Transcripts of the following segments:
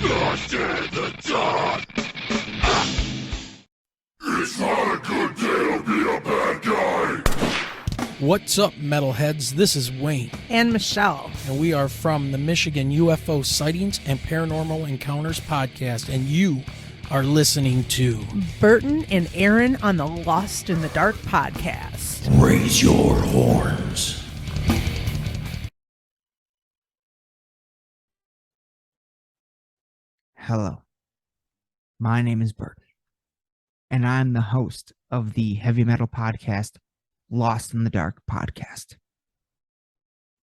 Lost in the dark. It's not a good day to be a bad guy. What's up, metalheads? This is Wayne. And Michelle. And we are from the Michigan UFO Sightings and Paranormal Encounters podcast. And you are listening to Burton and Aaron on the Lost in the Dark podcast. Raise your horns. Hello, my name is Burton, and I'm the host of the heavy metal podcast, Lost in the Dark podcast.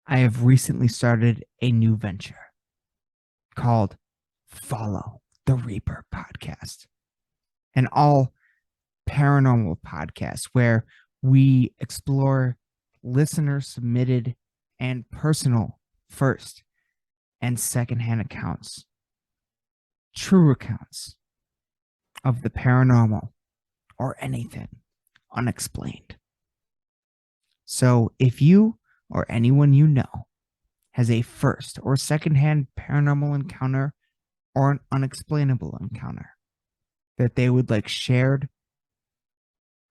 I have recently started a new venture called Follow the Reaper podcast, an all paranormal podcast where we explore listener-submitted and personal first and secondhand accounts, true accounts of the paranormal or anything unexplained. So if you or anyone you know has a first or secondhand paranormal encounter or an unexplainable encounter that they would like shared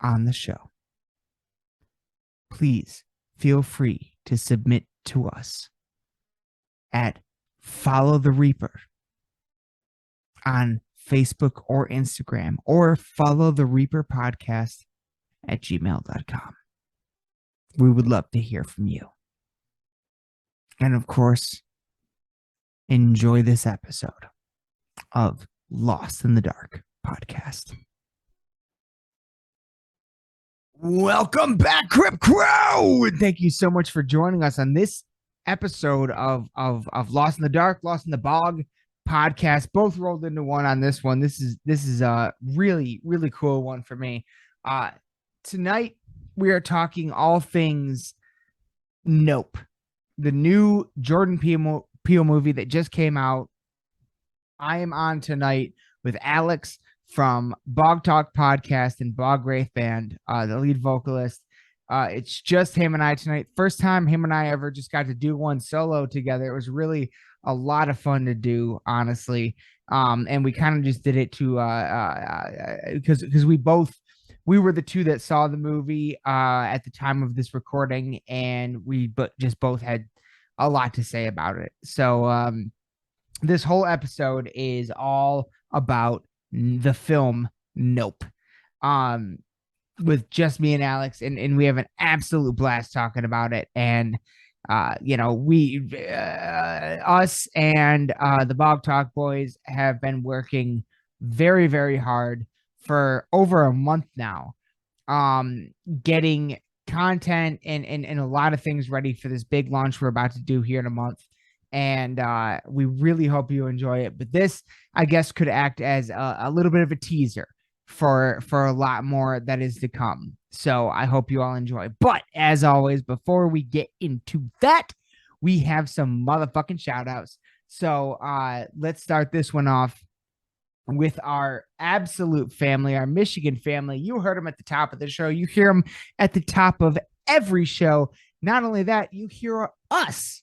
on the show, please feel free to submit to us at Follow the Reaper on Facebook or Instagram, or Follow the Reaper podcast at gmail.com. We would love to hear from you. And of course, enjoy this episode of Lost in the Dark podcast. Welcome back, Crypt Crow! And thank you so much for joining us on this episode of Lost in the Dark, Lost in the Bog podcast, both rolled into one on this one. This is a really cool one for me. Tonight we are talking all things Nope, the new Jordan Peele movie that just came out. I am on tonight with Alex from Bog Talk podcast and Bog Wraith Band, the lead vocalist. It's just him and I tonight. First time him and I ever just got to do one solo together. It was really a lot of fun to do, honestly. And we kind of just did it to because we were the two that saw the movie at the time of this recording, and we just both had a lot to say about it. So this whole episode is all about the film Nope. With just me and Alex, and we have an absolute blast talking about it. And us and the Bog Talk boys have been working very, very hard for over a month now, getting content and a lot of things ready for this big launch we're about to do here in a month. And we really hope you enjoy it. But this, I guess, could act as a little bit of a teaser for a lot more that is to come. So I hope you all enjoy. But as always, before we get into that, we have some motherfucking shout outs. So let's start this one off with our absolute family, our Michigan family. You heard them at the top of the show. You hear them at the top of every show. Not only that, you hear us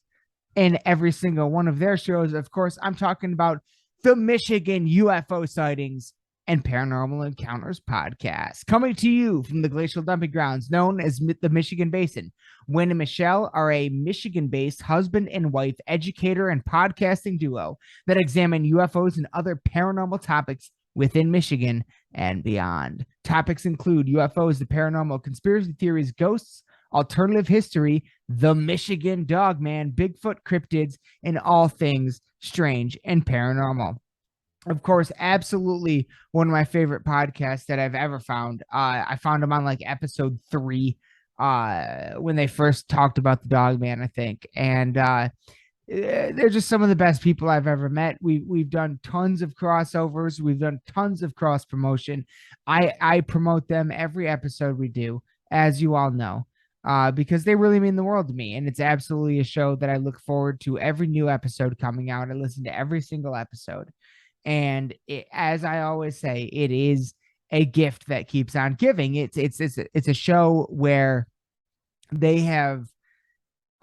in every single one of their shows. Of course, I'm talking about the Michigan UFO Sightings and Paranormal Encounters podcast, coming to you from the glacial dumping grounds known as the Michigan Basin. Wayne and Michelle are a Michigan-based husband and wife educator and podcasting duo that examine UFOs and other paranormal topics within Michigan and beyond. Topics include UFOs, the paranormal, conspiracy theories, ghosts, alternative history, the Michigan Dogman, Bigfoot, cryptids, and all things strange and paranormal. Of course, absolutely one of my favorite podcasts that I've ever found. I found them on like episode 3 when they first talked about the Dogman, I think. And they're just some of the best people I've ever met. We've done tons of crossovers. We've done tons of cross promotion. I promote them every episode we do, as you all know, because they really mean the world to me. And it's absolutely a show that I look forward to every new episode coming out. I listen to every single episode. And as I always say, it is a gift that keeps on giving. It's a show where they have,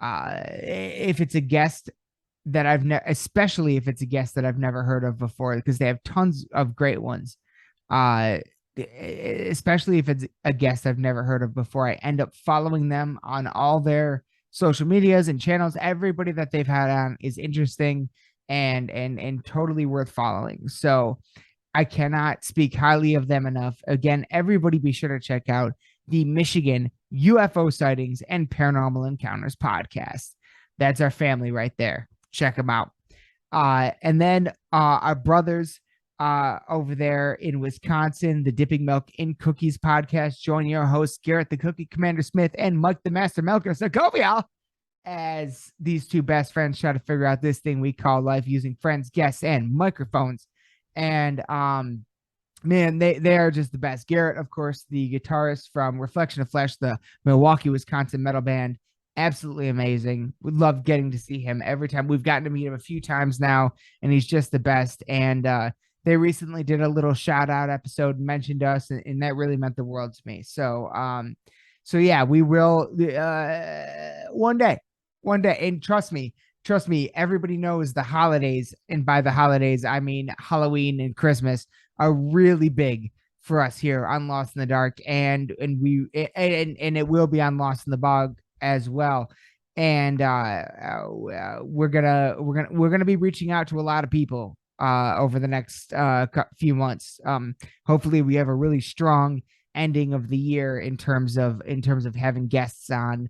if it's a guest that especially if it's a guest that I've never heard of before, because they have tons of great ones. Especially if it's a guest I've never heard of before, I end up following them on all their social medias and channels. Everybody that they've had on is interesting and totally worth following. So I cannot speak highly of them enough. Again, everybody be sure to check out the Michigan UFO Sightings and Paranormal Encounters podcast. That's our family right there. Check them out. And then our brothers over there in Wisconsin, the Dipping Milk in Cookies podcast. Join your hosts, Garrett the Cookie Commander Smith and Mike the Master Milker Segovia, as these two best friends try to figure out this thing we call life using friends, guests, and microphones. And man, they are just the best. Garrett, of course, the guitarist from Reflection of Flesh, the Milwaukee, Wisconsin metal band. Absolutely amazing. We love getting to see him every time. We've gotten to meet him a few times now, and he's just the best. And they recently did a little shout out episode, mentioned us, and that really meant the world to me. So yeah, we will one day, and trust me, everybody knows the holidays, and by the holidays I mean Halloween and Christmas, are really big for us here on Lost in the Dark, and it will be on Lost in the Bog as well. And we're gonna be reaching out to a lot of people over the next few months. Hopefully we have a really strong ending of the year in terms of having guests on,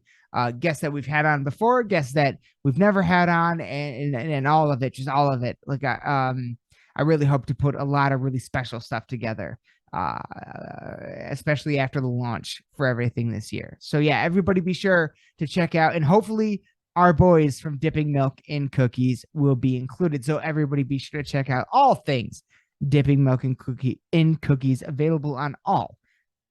guests that we've had on before, guests that we've never had on, and all of it, just all of it. Like I really hope to put a lot of really special stuff together, especially after the launch for everything this year. So yeah, everybody be sure to check out, and hopefully our boys from Dipping Milk in Cookies will be included. So everybody be sure to check out all things Dipping Milk in Cookies, available on all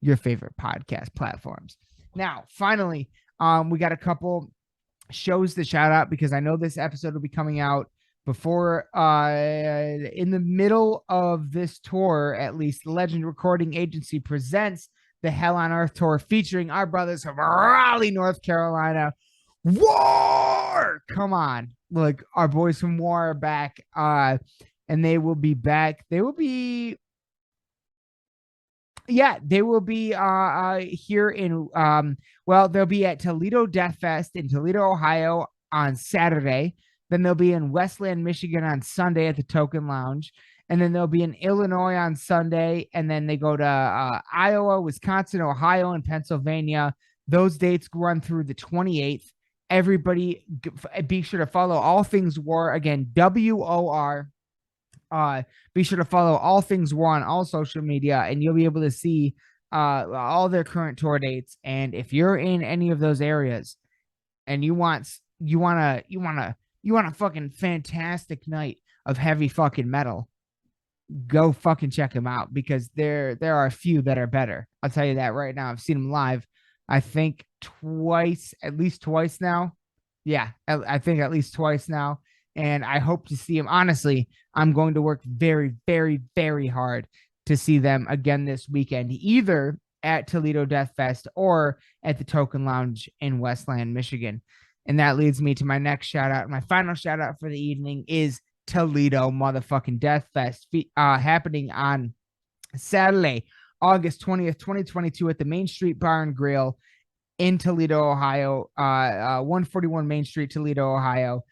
your favorite podcast platforms. Now, finally, we got a couple shows to shout out, because I know this episode will be coming out before in the middle of this tour, at least. The Legend Recording Agency presents the Hell on Earth tour, featuring our brothers from Raleigh, North Carolina. War! Come on. Like, our boys from War are back, and they will be back. They will be here in they'll be at Toledo Death Fest in Toledo, Ohio on Saturday. Then they'll be in Westland, Michigan on Sunday at the Token Lounge. And then they'll be in Illinois on Sunday. And then they go to Iowa, Wisconsin, Ohio, and Pennsylvania. Those dates run through the 28th. Everybody be sure to follow All Things War. Again, WOR. Be sure to follow All Things War on all social media, and you'll be able to see all their current tour dates. And if you're in any of those areas and you want a fucking fantastic night of heavy fucking metal, go fucking check them out, because there are a few that are better. I'll tell you that right now. I've seen them live, I think at least twice now. Yeah, I think at least twice now. And I hope to see them. Honestly, I'm going to work very, very, very hard to see them again this weekend, either at Toledo Death Fest or at the Token Lounge in Westland, Michigan. And that leads me to my next shout out. My final shout out for the evening is Toledo motherfucking Death Fest, happening on Saturday, August 20th, 2022 at the Main Street Bar and Grill in Toledo, Ohio, 141 Main Street, Toledo, Ohio.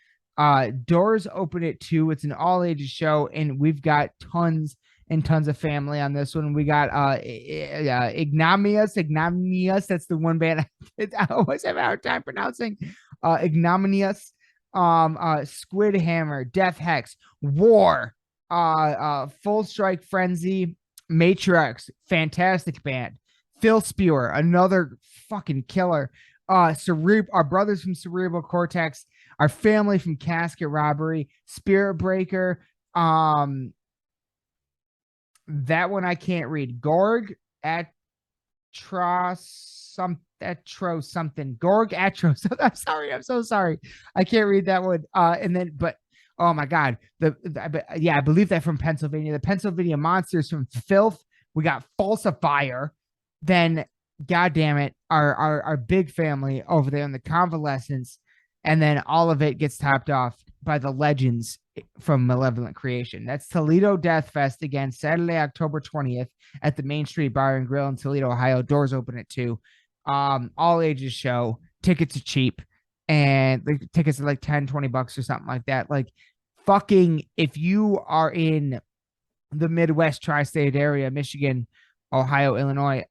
Doors open at 2. It's an all ages show, and we've got tons and tons of family on this one. We got Ignominious. That's the one band I always have a hard time pronouncing. Ignominious, Squid Hammer, Death Hex, War, Full Strike Frenzy, Matrix, fantastic band. Phil Spewer, another fucking killer. Our brothers from Cerebral Cortex, our family from Casket Robbery, Spirit Breaker, that one I can't read. Gorg something. Gorg Atro. I'm sorry. I'm so sorry. I can't read that one. But oh my God. I believe that from Pennsylvania. The Pennsylvania Monsters from Filth. We got Falsifier. Then, God damn it, our big family over there in the Convalescence. And then all of it gets topped off by the legends from Malevolent Creation. That's Toledo Death Fest again, Saturday, October 20th at the Main Street Bar and Grill in Toledo, Ohio. Doors open at 2. All ages show. Tickets are cheap, and the tickets are like $10-20 or something like that. Like, fucking, if you are in the Midwest tri-state area, Michigan, Ohio, Illinois,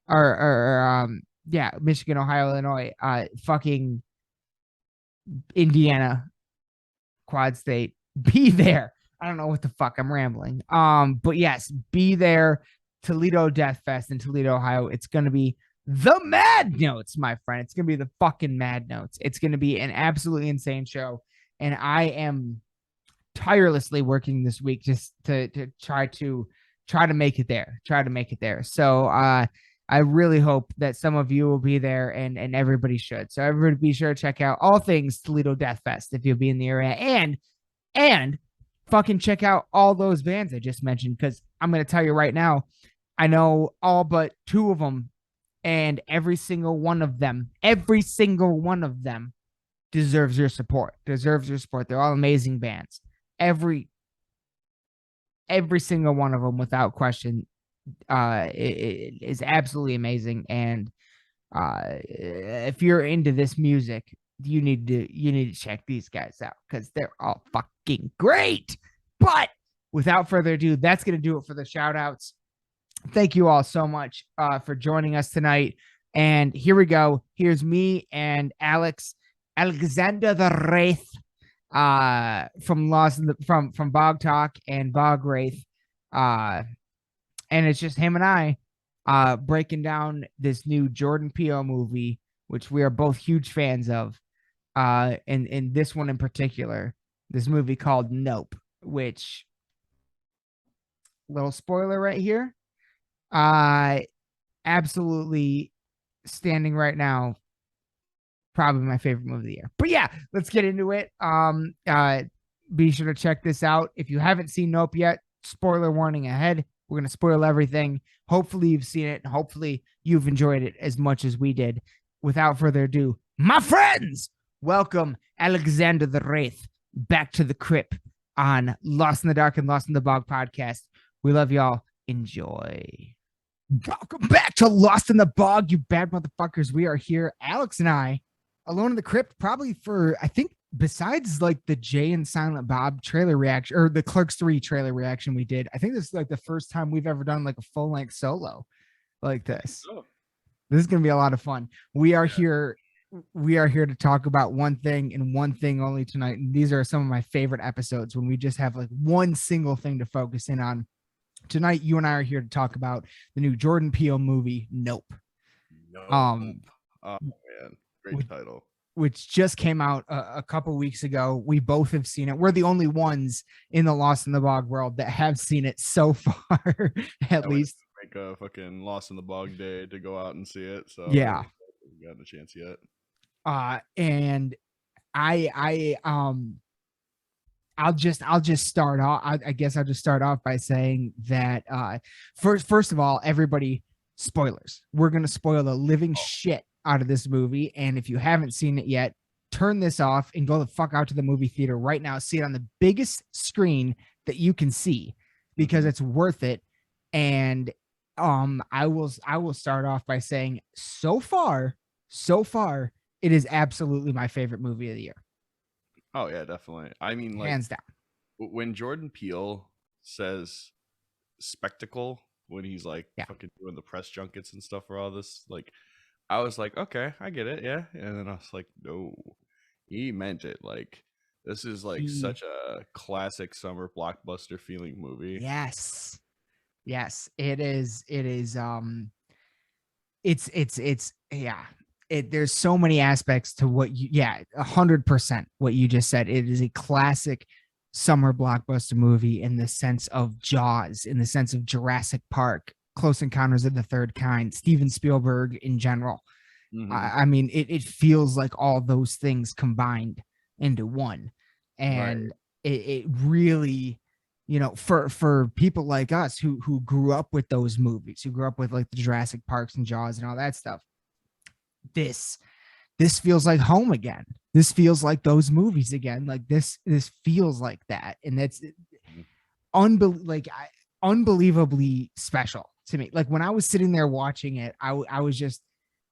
Michigan, Ohio, Illinois, fucking Indiana, Quad State, be there. I don't know what the fuck, I'm rambling. But yes, be there. Toledo Death Fest in Toledo, Ohio. It's gonna be the Mad Notes, my friend. It's gonna be the fucking Mad Notes. It's gonna be an absolutely insane show, and I am tirelessly working this week just to try to make it there. So I really hope that some of you will be there, and everybody should. So everybody be sure to check out all things Toledo Death Fest if you'll be in the area, and fucking check out all those bands I just mentioned, because I'm going to tell you right now, I know all but 2 of them, and every single one of them deserves your support. They're all amazing bands. Every single one of them, without question, it is absolutely amazing. And if you're into this music, you need to check these guys out, because they're all fucking great. But without further ado, that's going to do it for the shout outs. Thank you all so much for joining us tonight. And here we go. Here's me and Alexander the Wraith, from from Bog Talk and Bog Wraith. And it's just him and I breaking down this new Jordan Peele movie, which we are both huge fans of. And this one in particular, this movie called Nope, which, little spoiler right here, absolutely standing right now, probably my favorite movie of the year. But yeah, let's get into it. Be sure to check this out. If you haven't seen Nope yet, spoiler warning ahead. We're going to spoil everything. Hopefully you've seen it, and hopefully you've enjoyed it as much as we did. Without further ado, my friends, welcome Alexander the Wraith back to the crypt on Lost in the Dark and Lost in the Bog podcast. We love y'all. Enjoy. Welcome back to Lost in the Bog, you bad motherfuckers. We are here, Alex and I, alone in the crypt, probably for, I think, besides like the Jay and Silent Bob trailer reaction, or the Clerks 3 trailer reaction we did, I think this is like the first time we've ever done like a full-length solo like this. Oh. This is going to be a lot of fun. We are here to talk about one thing and one thing only tonight. And these are some of my favorite episodes, when we just have like one single thing to focus in on. Tonight, you and I are here to talk about the new Jordan Peele movie, Nope. Oh man, great title. Which just came out a couple weeks ago. We both have seen it. We're the only ones in the Lost in the Bog world that have seen it so far, at least. Make a fucking Lost in the Bog day to go out and see it. So yeah, we haven't gotten a chance yet. And I'll just start off. I guess I'll just start off by saying that first of all, everybody, spoilers. We're gonna spoil the living shit out of this movie, and if you haven't seen it yet, turn this off and go the fuck out to the movie theater right now. See it on the biggest screen that you can see, because it's worth it. And I will start off by saying, so far, it is absolutely my favorite movie of the year. Oh yeah, definitely. I mean, like, hands down. When Jordan Peele says spectacle, when he's like fucking doing the press junkets and stuff for all this, like, I was like, okay, I get it, yeah. And then I was like, no, he meant it. Like, this is like such a classic summer blockbuster feeling movie. Yes, it is. It's yeah. There's so many aspects to what 100% what you just said. It is a classic summer blockbuster movie in the sense of Jaws, in the sense of Jurassic Park, Close Encounters of the Third Kind, Steven Spielberg in general. Mm-hmm. I mean, it feels like all those things combined into one. And it really, you know, for people like us who grew up with those movies, who grew up with like the Jurassic Parks and Jaws and all that stuff, this this feels like home again. This feels like those movies again. Like this feels like that. And that's unbelievably special to me. Like when I was sitting there watching it, I was just,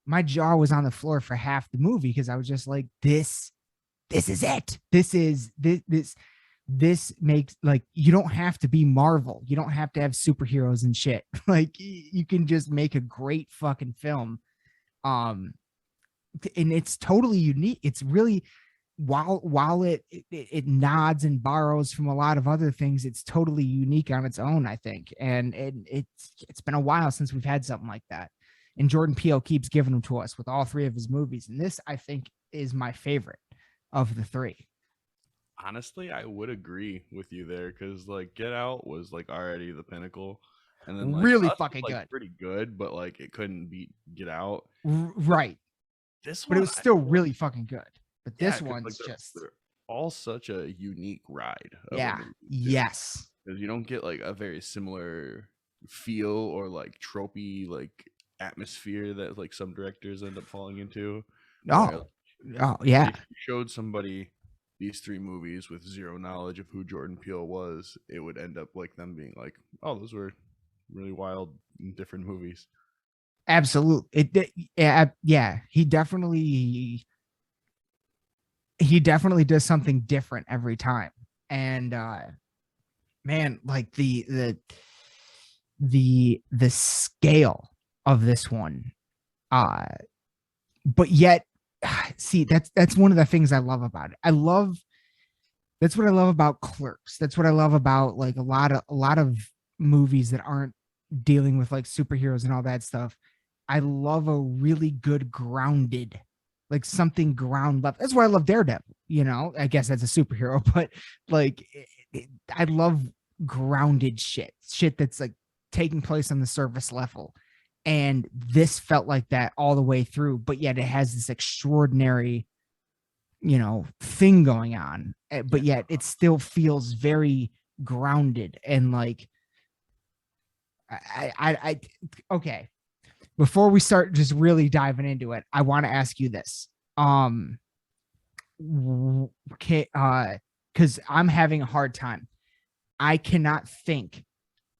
my jaw was on the floor for half the movie because I was just like, this is it. This makes, like, you don't have to be Marvel. You don't have to have superheroes and shit. Like you can just make a great fucking film. And it's totally unique. It's really, while it nods and borrows from a lot of other things, it's totally unique on its own, I think. And it's been a while since we've had something like that. And Jordan Peele keeps giving them to us with all three of his movies. And this, I think, is my favorite of the three. Honestly, I would agree with you there because like Get Out was like already the pinnacle, and then like, really Us fucking was, like, good, pretty good, but like it couldn't beat Get Out. Right? This but one, it was still really fucking good. But this one's like, just they're all such a unique ride. Of a yeah, movie, yes, because you don't get like a very similar feel or like tropey like atmosphere that like some directors end up falling into. oh yeah, If you showed somebody these three movies with zero knowledge of who Jordan Peele was, it would end up like them being like, "Oh, those were really wild and different movies." absolutely. Yeah, he definitely does something different every time. And man, like the scale of this one, but yet, see, that's one of the things I love about it. That's what I love about Clerks. That's what I love about like a lot of movies that aren't dealing with like superheroes and all that stuff. I love a really good grounded, like something ground level. That's why I love Daredevil. You know, I guess that's a superhero, but like I love grounded shit that's like taking place on the surface level. And this felt like that all the way through, but yet it has this extraordinary, thing going on, but yet it still feels very grounded. And like, I okay. Before we start just really diving into it, I want to ask you this. Okay, because I'm having a hard time. I cannot think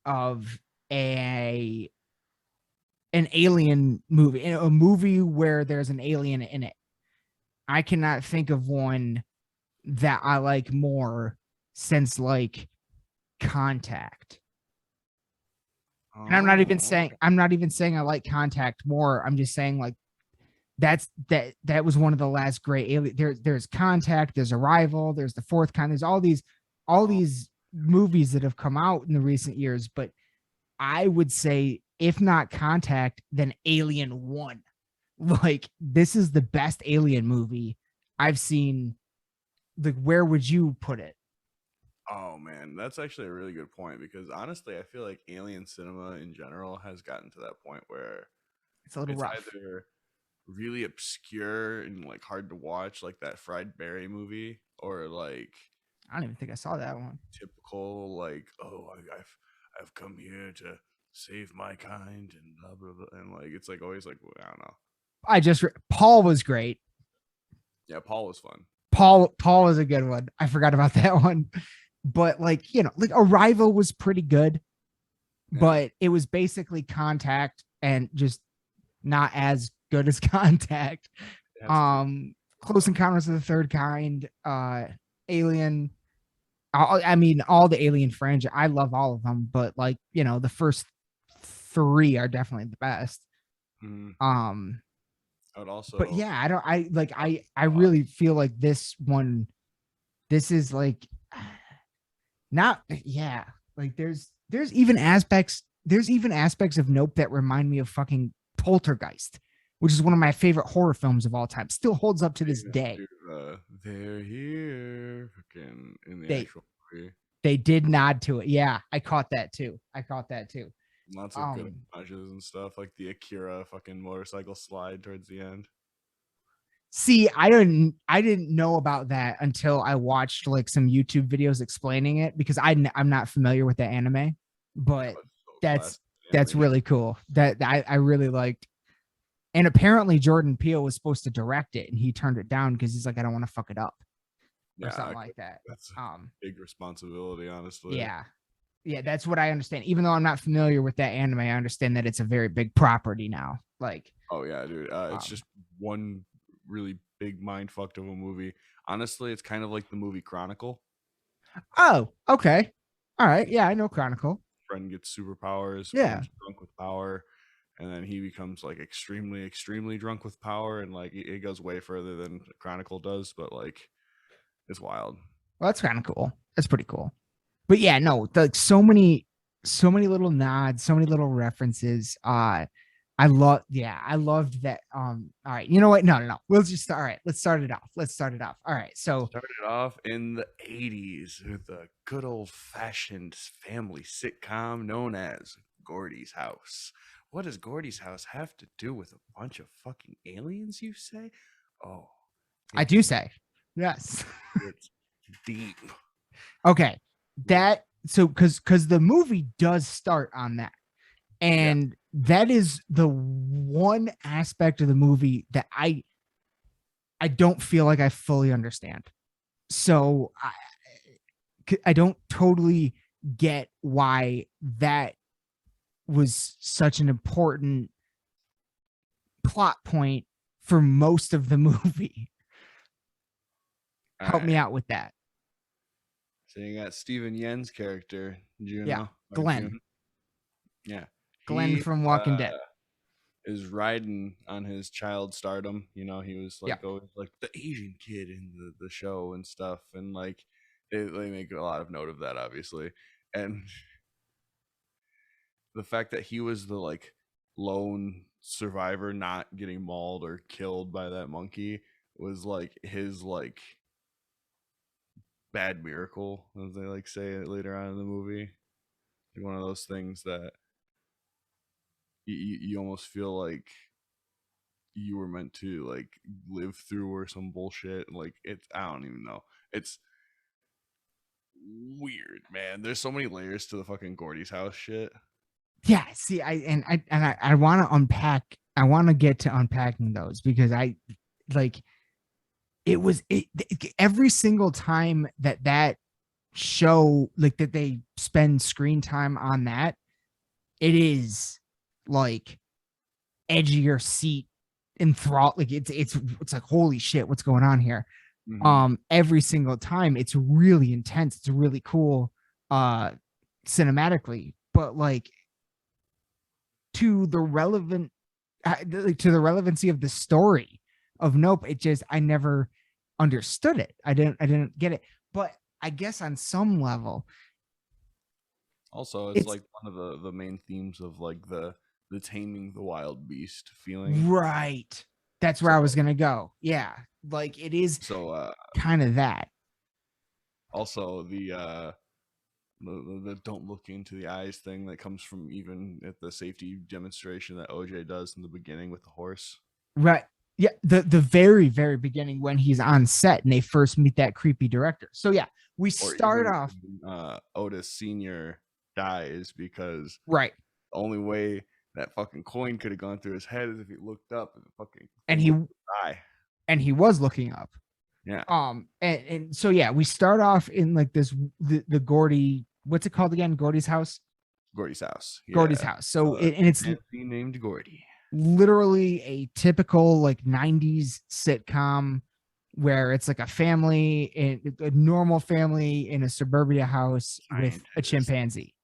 of an alien movie, a movie where there's an alien in it. I cannot think of one that I like more since like Contact. And I'm not even saying I like Contact more. I'm just saying like that was one of the last great alien. There's Contact, there's Arrival, there's The Fourth Kind. There's all these movies that have come out in the recent years, but I would say if not Contact, then Alien 1. Like this is the best alien movie I've seen. Like where would you put it? Oh man, that's actually a really good point because honestly, I feel like alien cinema in general has gotten to that point where it's a little rough. Either really obscure and like hard to watch, like that Fried Berry movie, or like I don't even think I saw that one. Typical like, oh, I've come here to save my kind and blah blah blah, and like it's like always like I don't know. Paul was great. Yeah, Paul was fun. Paul is a good one. I forgot about that one. But like, like Arrival was pretty good, but it was basically Contact and just not as good as Contact. Close Encounters of the Third Kind, Alien. I mean, all the Alien franchise, I love all of them, but like, the first three are definitely the best. I would also, but yeah, I really feel like this is like not, yeah, like there's even aspects of Nope that remind me of fucking Poltergeist, which is one of my favorite horror films of all time. Still holds up to this day. They're here in the actual movie. They did nod to it. Yeah, I caught that too. Lots of good homages and stuff, like the Akira fucking motorcycle slide towards the end. See, I didn't know about that until I watched like some YouTube videos explaining it because I'm not familiar with the anime, but that's really cool. That I really liked. And apparently Jordan Peele was supposed to direct it, and he turned it down because he's like, I don't want to fuck it up or something like that. That's a big responsibility, honestly. Yeah, that's what I understand. Even though I'm not familiar with that anime, I understand that it's a very big property now. Like, oh yeah, dude. It's just one really big mind fucked of a movie. Honestly, it's kind of like the movie Chronicle. Oh, okay. All right. Yeah, I know Chronicle. Friend gets superpowers, Yeah. drunk with power, and then he becomes like extremely, extremely drunk with power, and like it goes way further than Chronicle does, but like it's wild. Well, that's kind of cool. That's pretty cool. But yeah, no, like so many little nods, so many little references. I loved that. All right, you know what? No. We'll just start. All right, let's start it off. All right, so started off in the 80s with a good old-fashioned family sitcom known as Gordy's House. What does Gordy's House have to do with a bunch of fucking aliens, you say? Oh, I do say yes. It's deep. Okay, that so because the movie does start on that, and that is the one aspect of the movie that I don't feel like I fully understand. So I don't totally get why that was such an important plot point for most of the movie. Help me out with that. So you got Steven Yeun's character, Juno. Yeah, Glenn. June. Yeah. Glenn from Walking Dead is riding on his child stardom. You know, he was like always like the Asian kid in the show and stuff. And like they make a lot of note of that, obviously. And the fact that he was the like lone survivor not getting mauled or killed by that monkey was like his like bad miracle, as they like say it later on in the movie. Like one of those things that you almost feel like you were meant to like live through or some bullshit. Like it's, I don't even know. It's weird, man. There's so many layers to the fucking Gordy's House shit. Yeah, see, I want to unpack. I want to get to unpacking those because I like it was every single time that show, like that they spend screen time on that, it is like edge of your seat, enthralled. Like it's like, holy shit, what's going on here? Mm-hmm. Every single time it's really intense. It's really cool cinematically, but like to the relevancy of the story of Nope, it just, I never understood it. I didn't get it. But I guess on some level, also it's like one of the main themes of like the taming the wild beast feeling. Right. That's where I was gonna go. Yeah, like it is so kind of that. Also the don't look into the eyes thing that comes from even at the safety demonstration that OJ does in the beginning with the horse. Right. Yeah, the very, very beginning when he's on set and they first meet that creepy director. So yeah, we start off. Otis Sr. dies because right. The only way that fucking coin could have gone through his head is if he looked up and fucking die. And he was looking up. Yeah. And so yeah, we start off in like this the Gordy. What's it called again? Gordy's house. Gordy's house. Yeah. Gordy's house. So and it's named Gordy. Literally a typical like 90s sitcom where it's like a family, a normal family in a suburbia house with a chimpanzee.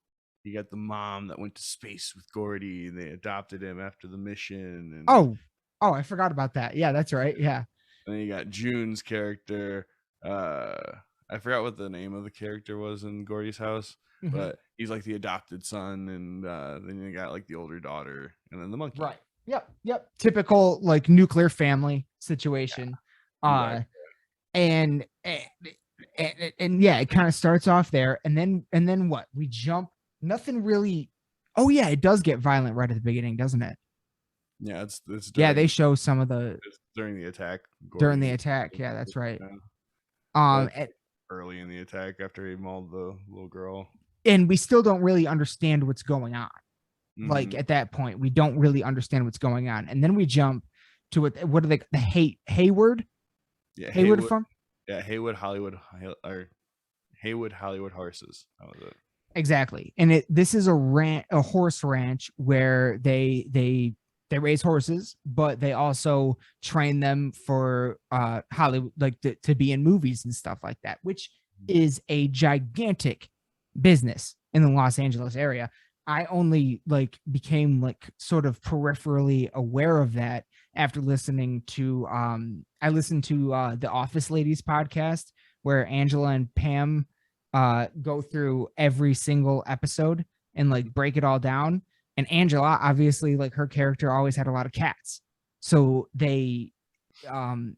You got the mom that went to space with Gordy and they adopted him after the mission. And oh, I forgot about that. Yeah, that's right. Yeah. And then you got June's character. I forgot what the name of the character was in Gordy's house, mm-hmm. but he's like the adopted son, and then you got like the older daughter, and then the monkey. Right. Yep. Typical like nuclear family situation. Yeah. And yeah, it kind of starts off there, and then what? We jump. Nothing really. Oh yeah, it does get violent right at the beginning, doesn't it? Yeah, it's yeah. They show some of the during the attack. During the attack, yeah, that's right. Early in the attack after he mauled the little girl, and we still don't really understand what's going on. Like at that point, we don't really understand what's going on, and then we jump to what are they? The Hayward? Yeah, Hayward Farm. Yeah, Haywood Hollywood horses. That was it. Exactly, and this is a horse ranch where they raise horses, but they also train them for Hollywood, like to be in movies and stuff like that, which is a gigantic business in the Los Angeles area. I only became sort of peripherally aware of that after listening to I listened to the Office Ladies podcast, where Angela and Pam go through every single episode and break it all down. And Angela, obviously, her character always had a lot of cats, so they had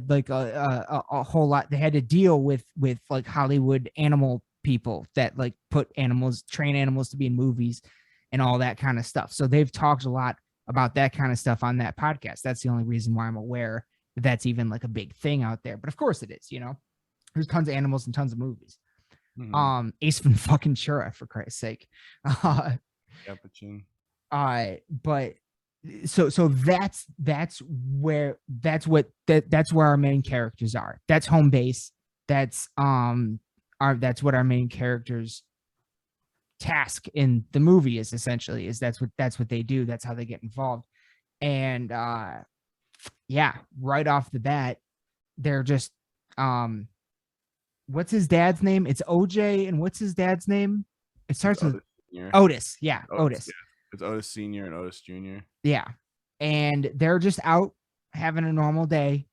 a whole lot. They had to deal with Hollywood animal people that train animals to be in movies and all that kind of stuff. So they've talked a lot about that kind of stuff on that podcast. That's the only reason why I'm aware that that's even a big thing out there. But of course it is, there's tons of animals and tons of movies. Ace Ventura, for Christ's sake. Capuchin. But so that's where our main characters are. That's home base. That's what our main characters task in the movie is, essentially, is that's what they do. That's how they get involved. And right off the bat, they're just what's his dad's name? It's OJ, and what's his dad's name? It starts with Otis. Yeah, Otis. Yeah. It's Otis Sr. and Otis Jr. Yeah. And they're just out having a normal day,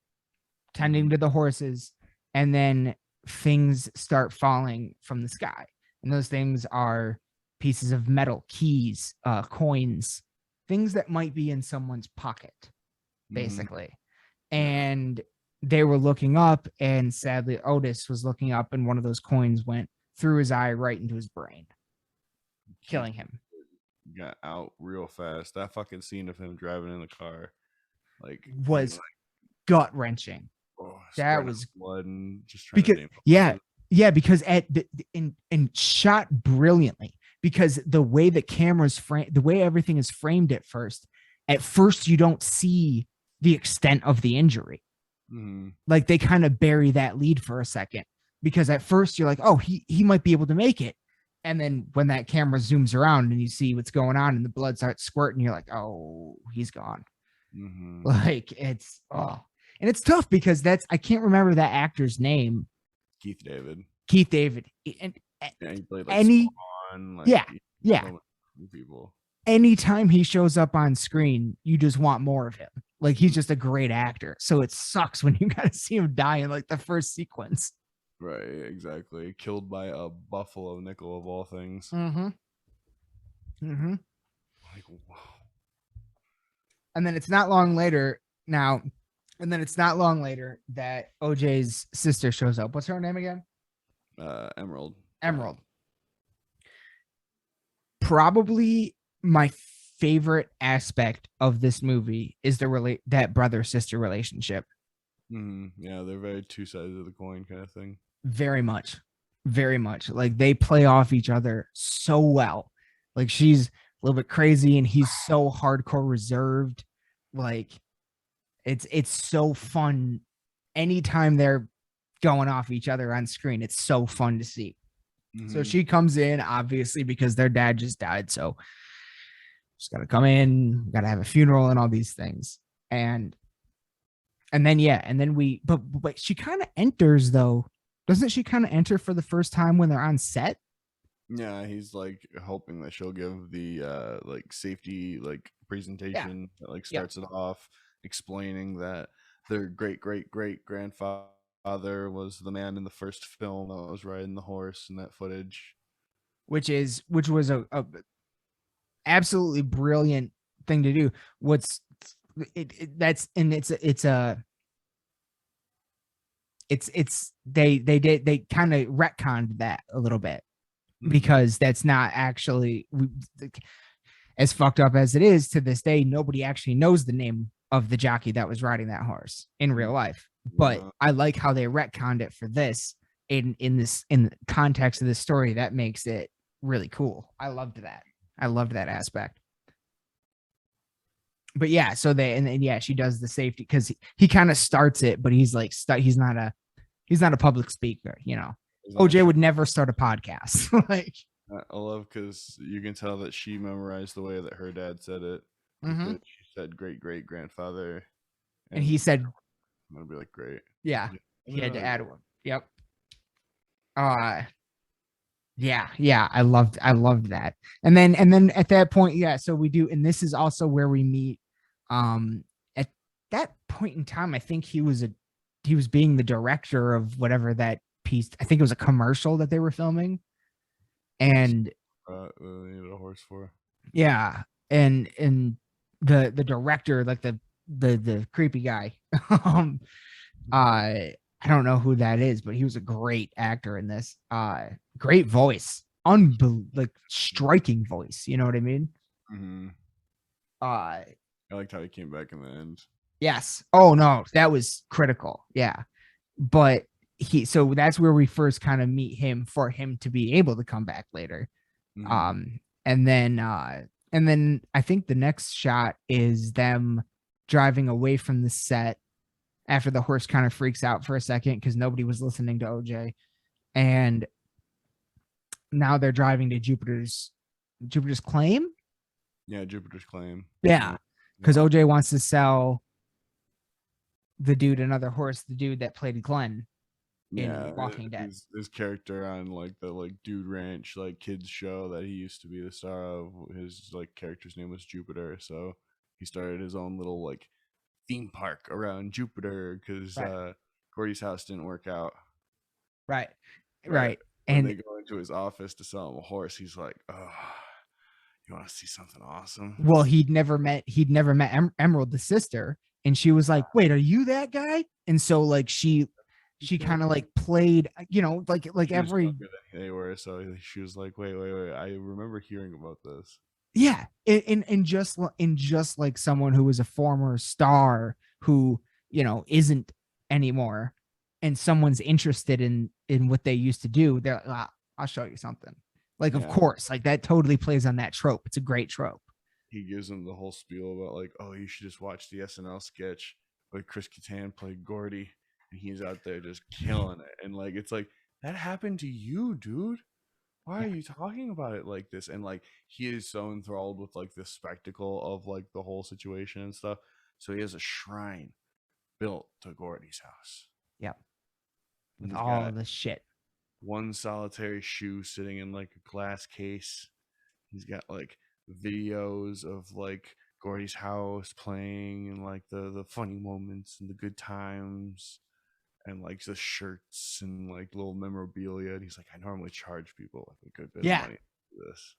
tending to the horses, and then things start falling from the sky. And those things are pieces of metal, keys, coins, things that might be in someone's pocket, basically. And they were looking up, and sadly, Otis was looking up, and one of those coins went through his eye right into his brain, killing him. Got out real fast. That fucking scene of him driving in the car was gut-wrenching. That was blood and just trying because because and shot brilliantly, because the way the camera's framed, the way everything is framed at first you don't see the extent of the injury. They kind of bury that lead for a second, because at first you're like, oh, he might be able to make it, and then when that camera zooms around and you see what's going on and the blood starts squirting, you're like, oh, he's gone. It's and it's tough because I can't remember that actor's name. Keith David. And he played Spawn, people. Anytime he shows up on screen, you just want more of him. He's just a great actor. So it sucks when you gotta see him die in the first sequence. Right, exactly. Killed by a buffalo nickel of all things. Wow. And then it's not long later that OJ's sister shows up. What's her name again? Emerald. Probably my favorite aspect of this movie is that brother-sister relationship. Yeah, they're very two sides of the coin kind of thing. Very much. They play off each other so well. She's a little bit crazy and he's so hardcore reserved. It's so fun. Anytime they're going off each other on screen, it's so fun to see. So she comes in, obviously, because their dad just died. So she's got to come in, got to have a funeral and all these things. And then but she kind of enters, though. Doesn't she kind of enter for the first time when they're on set? Yeah, he's hoping that she'll give the safety presentation that starts it off, explaining that their great grandfather was the man in the first film that was riding the horse in that footage, which was a absolutely brilliant thing to do. They kind of retconned that a little bit, because that's not actually, as fucked up as it is to this day, nobody actually knows the name of the jockey that was riding that horse in real life. But I like how they retconned it for this in the context of this story. That makes it really cool. I loved that. I loved that aspect. But yeah, so then she does the safety because he kind of starts it, but he's like he's not a public speaker, you know. OJ would never start a podcast. Like, I love because you can tell that she memorized the way that her dad said it. Mhm. She said great great grandfather, and he said, I'm gonna be like great. yeah, he had to add one. one. Yep. Yeah, I loved that. And then at that point, yeah, so we do, and this is also where we meet. At that point in time, I think he was being the director of whatever that piece. I think it was a commercial that they were filming, and they needed a horse for. Yeah, and the director, like the creepy guy, I don't know who that is, but he was a great actor in this. Great voice, like striking voice. You know what I mean? Mm-hmm. I liked how he came back in the end. Yes. Oh no, that was critical. Yeah, but so that's where we first kind of meet him for him to be able to come back later. Mm-hmm. And then I think the next shot is them driving away from the set after the horse kind of freaks out for a second because nobody was listening to OJ. And now they're driving to Jupiter's Claim. Yeah, Jupiter's Claim. Yeah, because OJ wants to sell the dude another horse, the dude that played Glenn in Walking Dead. His character on like the Dude Ranch like kids show that he used to be the star of, his like character's name was Jupiter, so he started his own little like theme park around Jupiter because Gordy's house didn't work out. Right. When and they go into his office to sell him a horse, he's like, "Oh, you want to see something awesome?" Well, he'd never met Emerald, the sister, and she was like, "Wait, are you that guy?" And so like she kind of like played, you know, like every they were. So she was like, wait, I remember hearing about this. Yeah, and just like someone who was a former star who, you know, isn't anymore, and someone's interested in what they used to do, they're like, I'll show you something. Like, of course, like that totally plays on that trope. It's a great trope. He gives him the whole spiel about like, oh, you should just watch the SNL sketch where Chris Kattan played Gordy, and he's out there just killing it. And like, it's like, that happened to you, dude. Why are you talking about it like this? And like, he is so enthralled with like the spectacle of like the whole situation and stuff. So he has a shrine built to Gordy's house. Yep. With all of the shit. One solitary shoe sitting in like a glass case. He's got like videos of like Gordy's house playing and like the funny moments and the good times. And like the shirts and like little memorabilia, and he's like, I normally charge people like a good bit of money for this.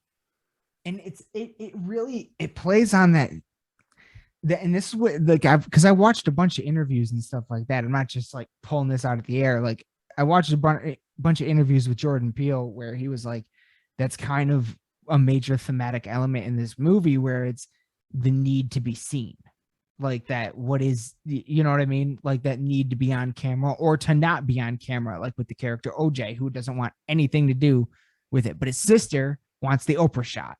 And it really plays on that. And this is what, like, because I watched a bunch of interviews and stuff like that. I'm not just like pulling this out of the air. Like, I watched a bunch of interviews with Jordan Peele where he was like, that's kind of a major thematic element in this movie where it's the need to be seen. Like that, what is, you know what I mean? Like that need to be on camera or to not be on camera, like with the character OJ, who doesn't want anything to do with it, but his sister wants the Oprah shot.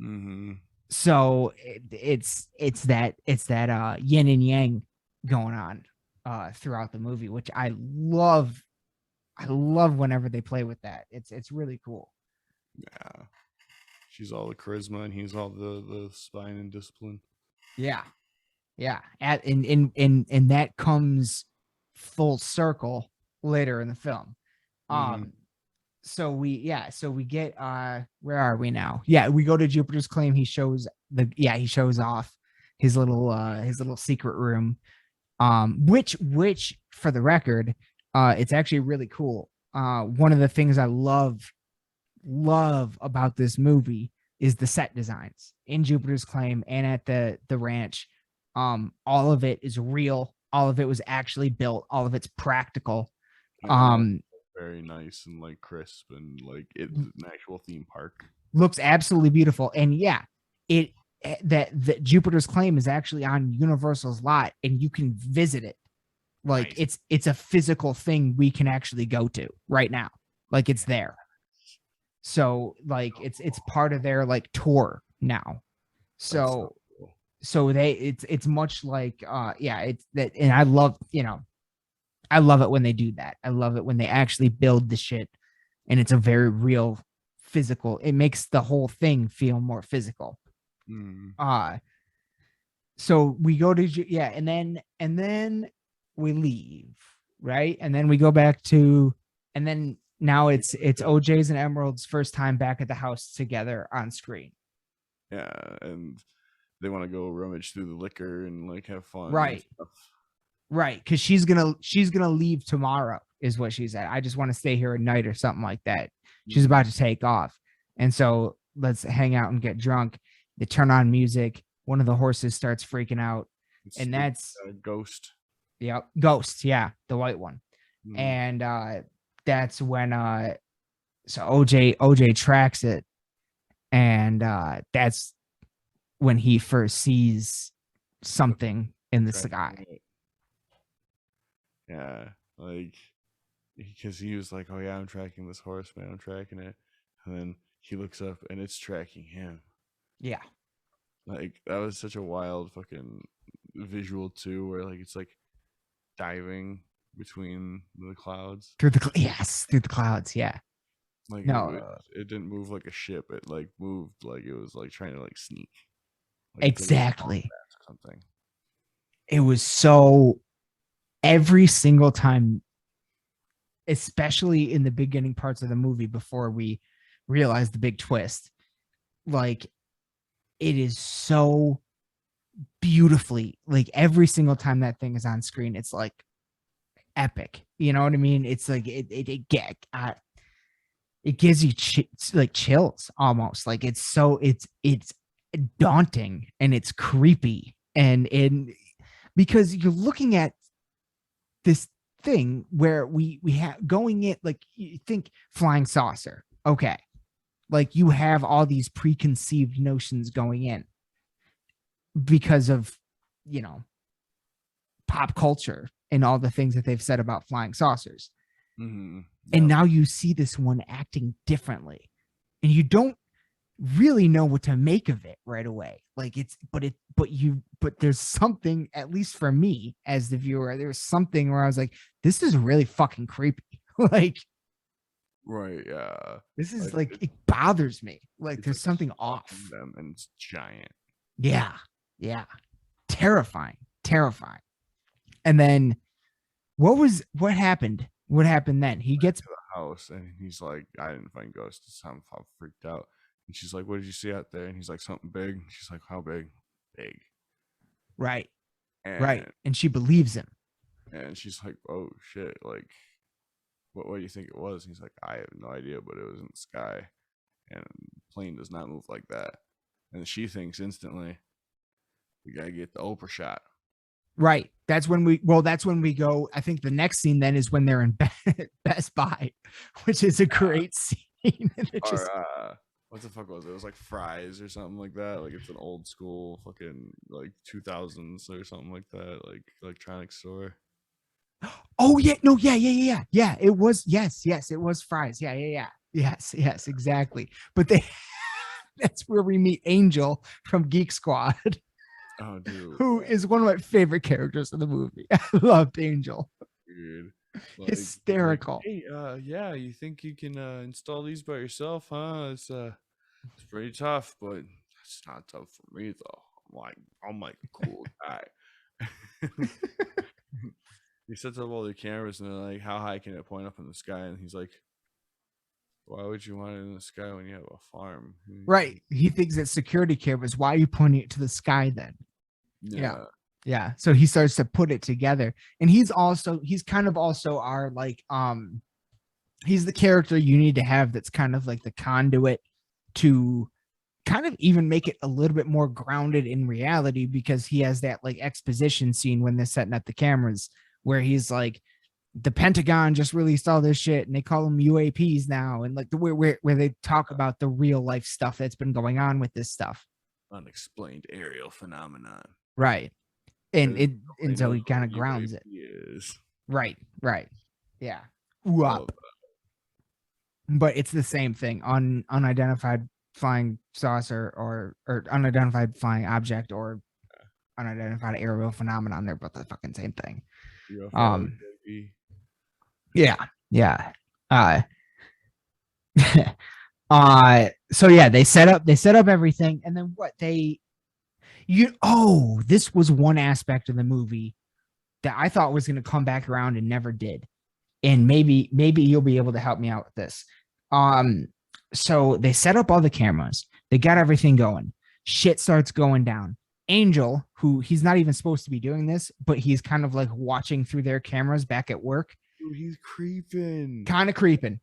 Mm-hmm. So it's that yin and yang going on throughout the movie, which I love. I love whenever they play with that. It's really cool. Yeah, she's all the charisma and he's all the spine and discipline. Yeah. Yeah, and that comes full circle later in the film. So we get where are we now? Yeah, we go to Jupiter's Claim. He shows off his little secret room. Which for the record, it's actually really cool. One of the things I love about this movie is the set designs in Jupiter's Claim and at the ranch. All of it is real. All of it was actually built. All of it's practical. Very nice and like crisp and like it's an actual theme park. Looks absolutely beautiful. And yeah, that Jupiter's Claim is actually on Universal's lot and you can visit it. Like nice. It's a physical thing we can actually go to right now. Like it's there. So like it's part of their like tour now. So cool. so it's much like it's that, and I love, I love it when they do that. I love it when they actually build the shit and it's a very real physical. It makes the whole thing feel more physical. So we go to and then we leave, right? And then we go back to, and then now it's OJ's and Emerald's first time back at the house together on screen. Yeah, and they want to go rummage through the liquor and like have fun. Right. Right. Because she's gonna leave tomorrow, is what she said. I just want to stay here at night or something like that. She's about to take off. And so let's hang out and get drunk. They turn on music. One of the horses starts freaking out. And that's Ghost. Yeah, Ghost. Yeah, the white one. And that's when so OJ tracks it. And that's when he first sees something in the sky. Yeah, like because he was like, "Oh yeah, I'm tracking this horse, man. I'm tracking it," and then he looks up and it's tracking him. Yeah, like that was such a wild fucking visual too, where like it's like diving between the clouds through the clouds. Yeah, like no, it didn't move like a ship. It like moved like it was like trying to like sneak. Like, exactly. Something. It was so. Every single time, especially in the beginning parts of the movie before we realize the big twist, like it is so beautifully, like every single time that thing is on screen, it's like epic. You know what I mean? It's like it gives you like chills almost. Like it's daunting and it's creepy and because you're looking at this thing where we have going in, like you think flying saucer, okay, like you have all these preconceived notions going in because of pop culture and all the things that they've said about flying saucers. And now you see this one acting differently and you don't really know what to make of it right away. Like but there's something, at least for me as the viewer, there's something where I was like, this is really fucking creepy. Like, right, yeah, this is like it bothers me. Like there's something off them and it's giant. Yeah, terrifying. And then what happened then? He gets to the house and he's like, I didn't find ghosts. I'm freaked out. And she's like, what did you see out there? And he's like, something big. She's like, how big? Big. Right. And she believes him. And she's like, oh shit, like what do you think it was? And he's like, I have no idea, but it was in the sky. And the plane does not move like that. And she thinks instantly, we gotta get the Oprah shot. Right. That's when we go. I think the next scene then is when they're in Best Buy, which is a great scene. What the fuck was it? It was like Fry's or something like that. Like it's an old school fucking like 2000s or something like that, like electronics store. Oh yeah, no, yeah. It was yes, it was Fry's. Yeah. Yes, exactly. But that's where we meet Angel from Geek Squad. Oh, dude. Who is one of my favorite characters in the movie. I loved Angel. Dude. Like, hysterical. Like, hey, yeah, you think you can install these by yourself, huh? It's pretty tough, but it's not tough for me though. I'm like a cool guy. He sets up all the cameras and they're like, how high can it point up in the sky? And he's like, why would you want it in the sky when you have a farm? Right. He thinks that security cameras. Why are you pointing it to the sky then? Yeah. So he starts to put it together, and he's kind of also our like he's the character you need to have that's kind of like the conduit to kind of even make it a little bit more grounded in reality, because he has that like exposition scene when they're setting up the cameras where he's like, the Pentagon just released all this shit and they call them UAPs now, and like the where they talk about the real life stuff that's been going on with this stuff. Unexplained aerial phenomenon. Right. And so he kind of grounds it. Right. Yeah. but it's the same thing. Unidentified flying saucer or unidentified flying object or unidentified aerial phenomenon. They're both the fucking same thing. UFO, Yeah. Yeah. Uh, so yeah, they set up everything, and then what this was one aspect of the movie that I thought was going to come back around and never did. And maybe you'll be able to help me out with this. So they set up all the cameras, they got everything going, shit starts going down. Angel, who he's not even supposed to be doing this, but he's kind of like watching through their cameras back at work. Dude, he's creeping. Kind of creeping.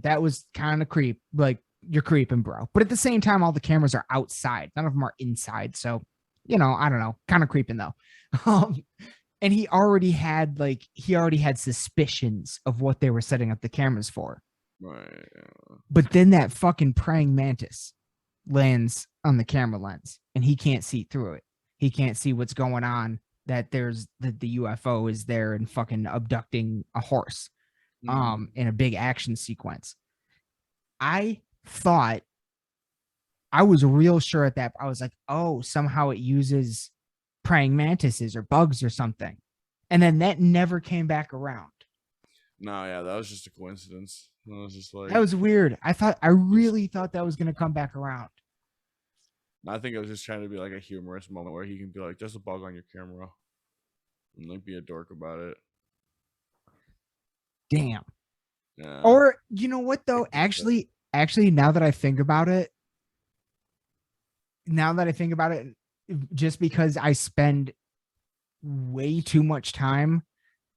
That was kind of creep. Like, you're creeping, bro. But at the same time, all the cameras are outside. None of them are inside. So, I don't know. Kind of creeping though. And he already had suspicions of what they were setting up the cameras for. Right. But then that fucking praying mantis lands on the camera lens and he can't see through it. He can't see what's going on, that there's the UFO is there and fucking abducting a horse in a big action sequence. I was real sure at that. I was like, oh, somehow it uses praying mantises or bugs or something. And then that never came back around. No, yeah, that was just a coincidence. I was just like, that was weird. I really thought that was going to come back around. I think it was just trying to be like a humorous moment where he can be like, there's a bug on your camera. And like be a dork about it. Damn. Yeah. Or, you know what though? Actually, now that I think about it, just because I spend way too much time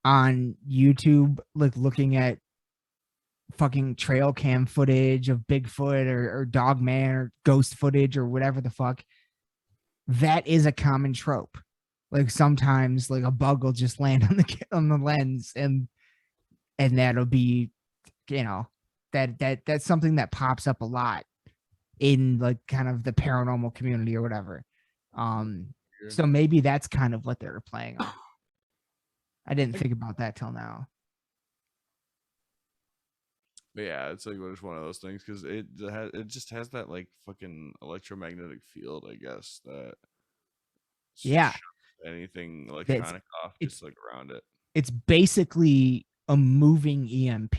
on YouTube, like looking at fucking trail cam footage of Bigfoot or Dogman or ghost footage or whatever the fuck, that is a common trope. Like sometimes like a bug will just land on the lens and that'll be, that's something that pops up a lot in like kind of the paranormal community or whatever. So maybe that's kind of what they're playing on. I didn't think about that till now. But yeah, it's like just one of those things because it just has that like fucking electromagnetic field, I guess, that anything electronic off just like around it. It's basically a moving EMP.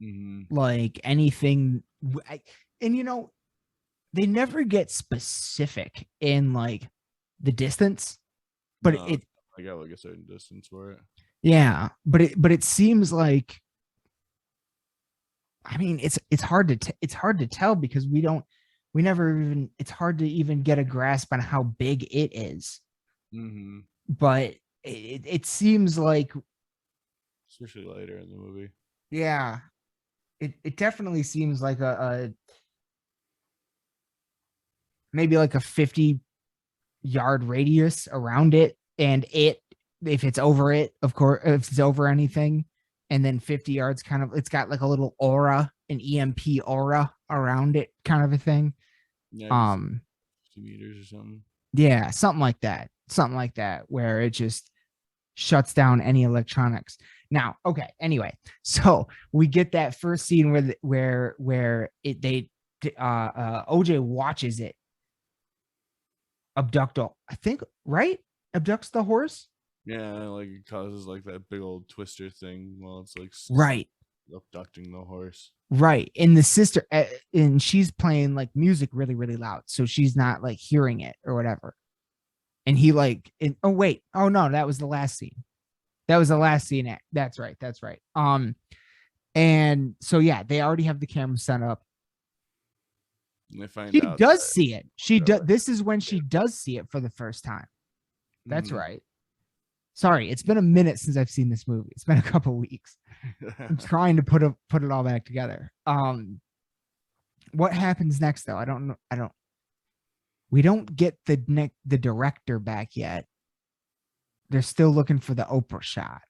Mm-hmm. Like anything, and they never get specific in like the distance, but I got like a certain distance for it. Yeah, but it seems like, I mean, it's hard to tell because it's hard to even get a grasp on how big it is. Mm-hmm. But it seems like, especially later in the movie. Yeah, it definitely seems like a maybe like a 50-yard radius around it, and if it's over it, of course, if it's over anything, and then 50 yards kind of, it's got like a little aura, an EMP aura around it, kind of a thing. Yeah, 50 meters or something. Yeah, something like that, where it just shuts down any electronics. Now, okay, anyway, so we get that first scene where OJ watches it abduct, I think, right? Abducts the horse. Yeah, like it causes like that big old twister thing while it's like right abducting the horse. Right, and the sister, and she's playing like music really, really loud, so she's not like hearing it or whatever. And he like, oh no, that was the last scene. That's right. And so yeah, they already have the camera set up. And they find she out does see it. She does. This is when she does see it for the first time. That's right. Sorry, it's been a minute since I've seen this movie. It's been a couple weeks. I'm trying to put it all back together. What happens next though? I don't know. We don't get the director back yet. They're still looking for the Oprah shot.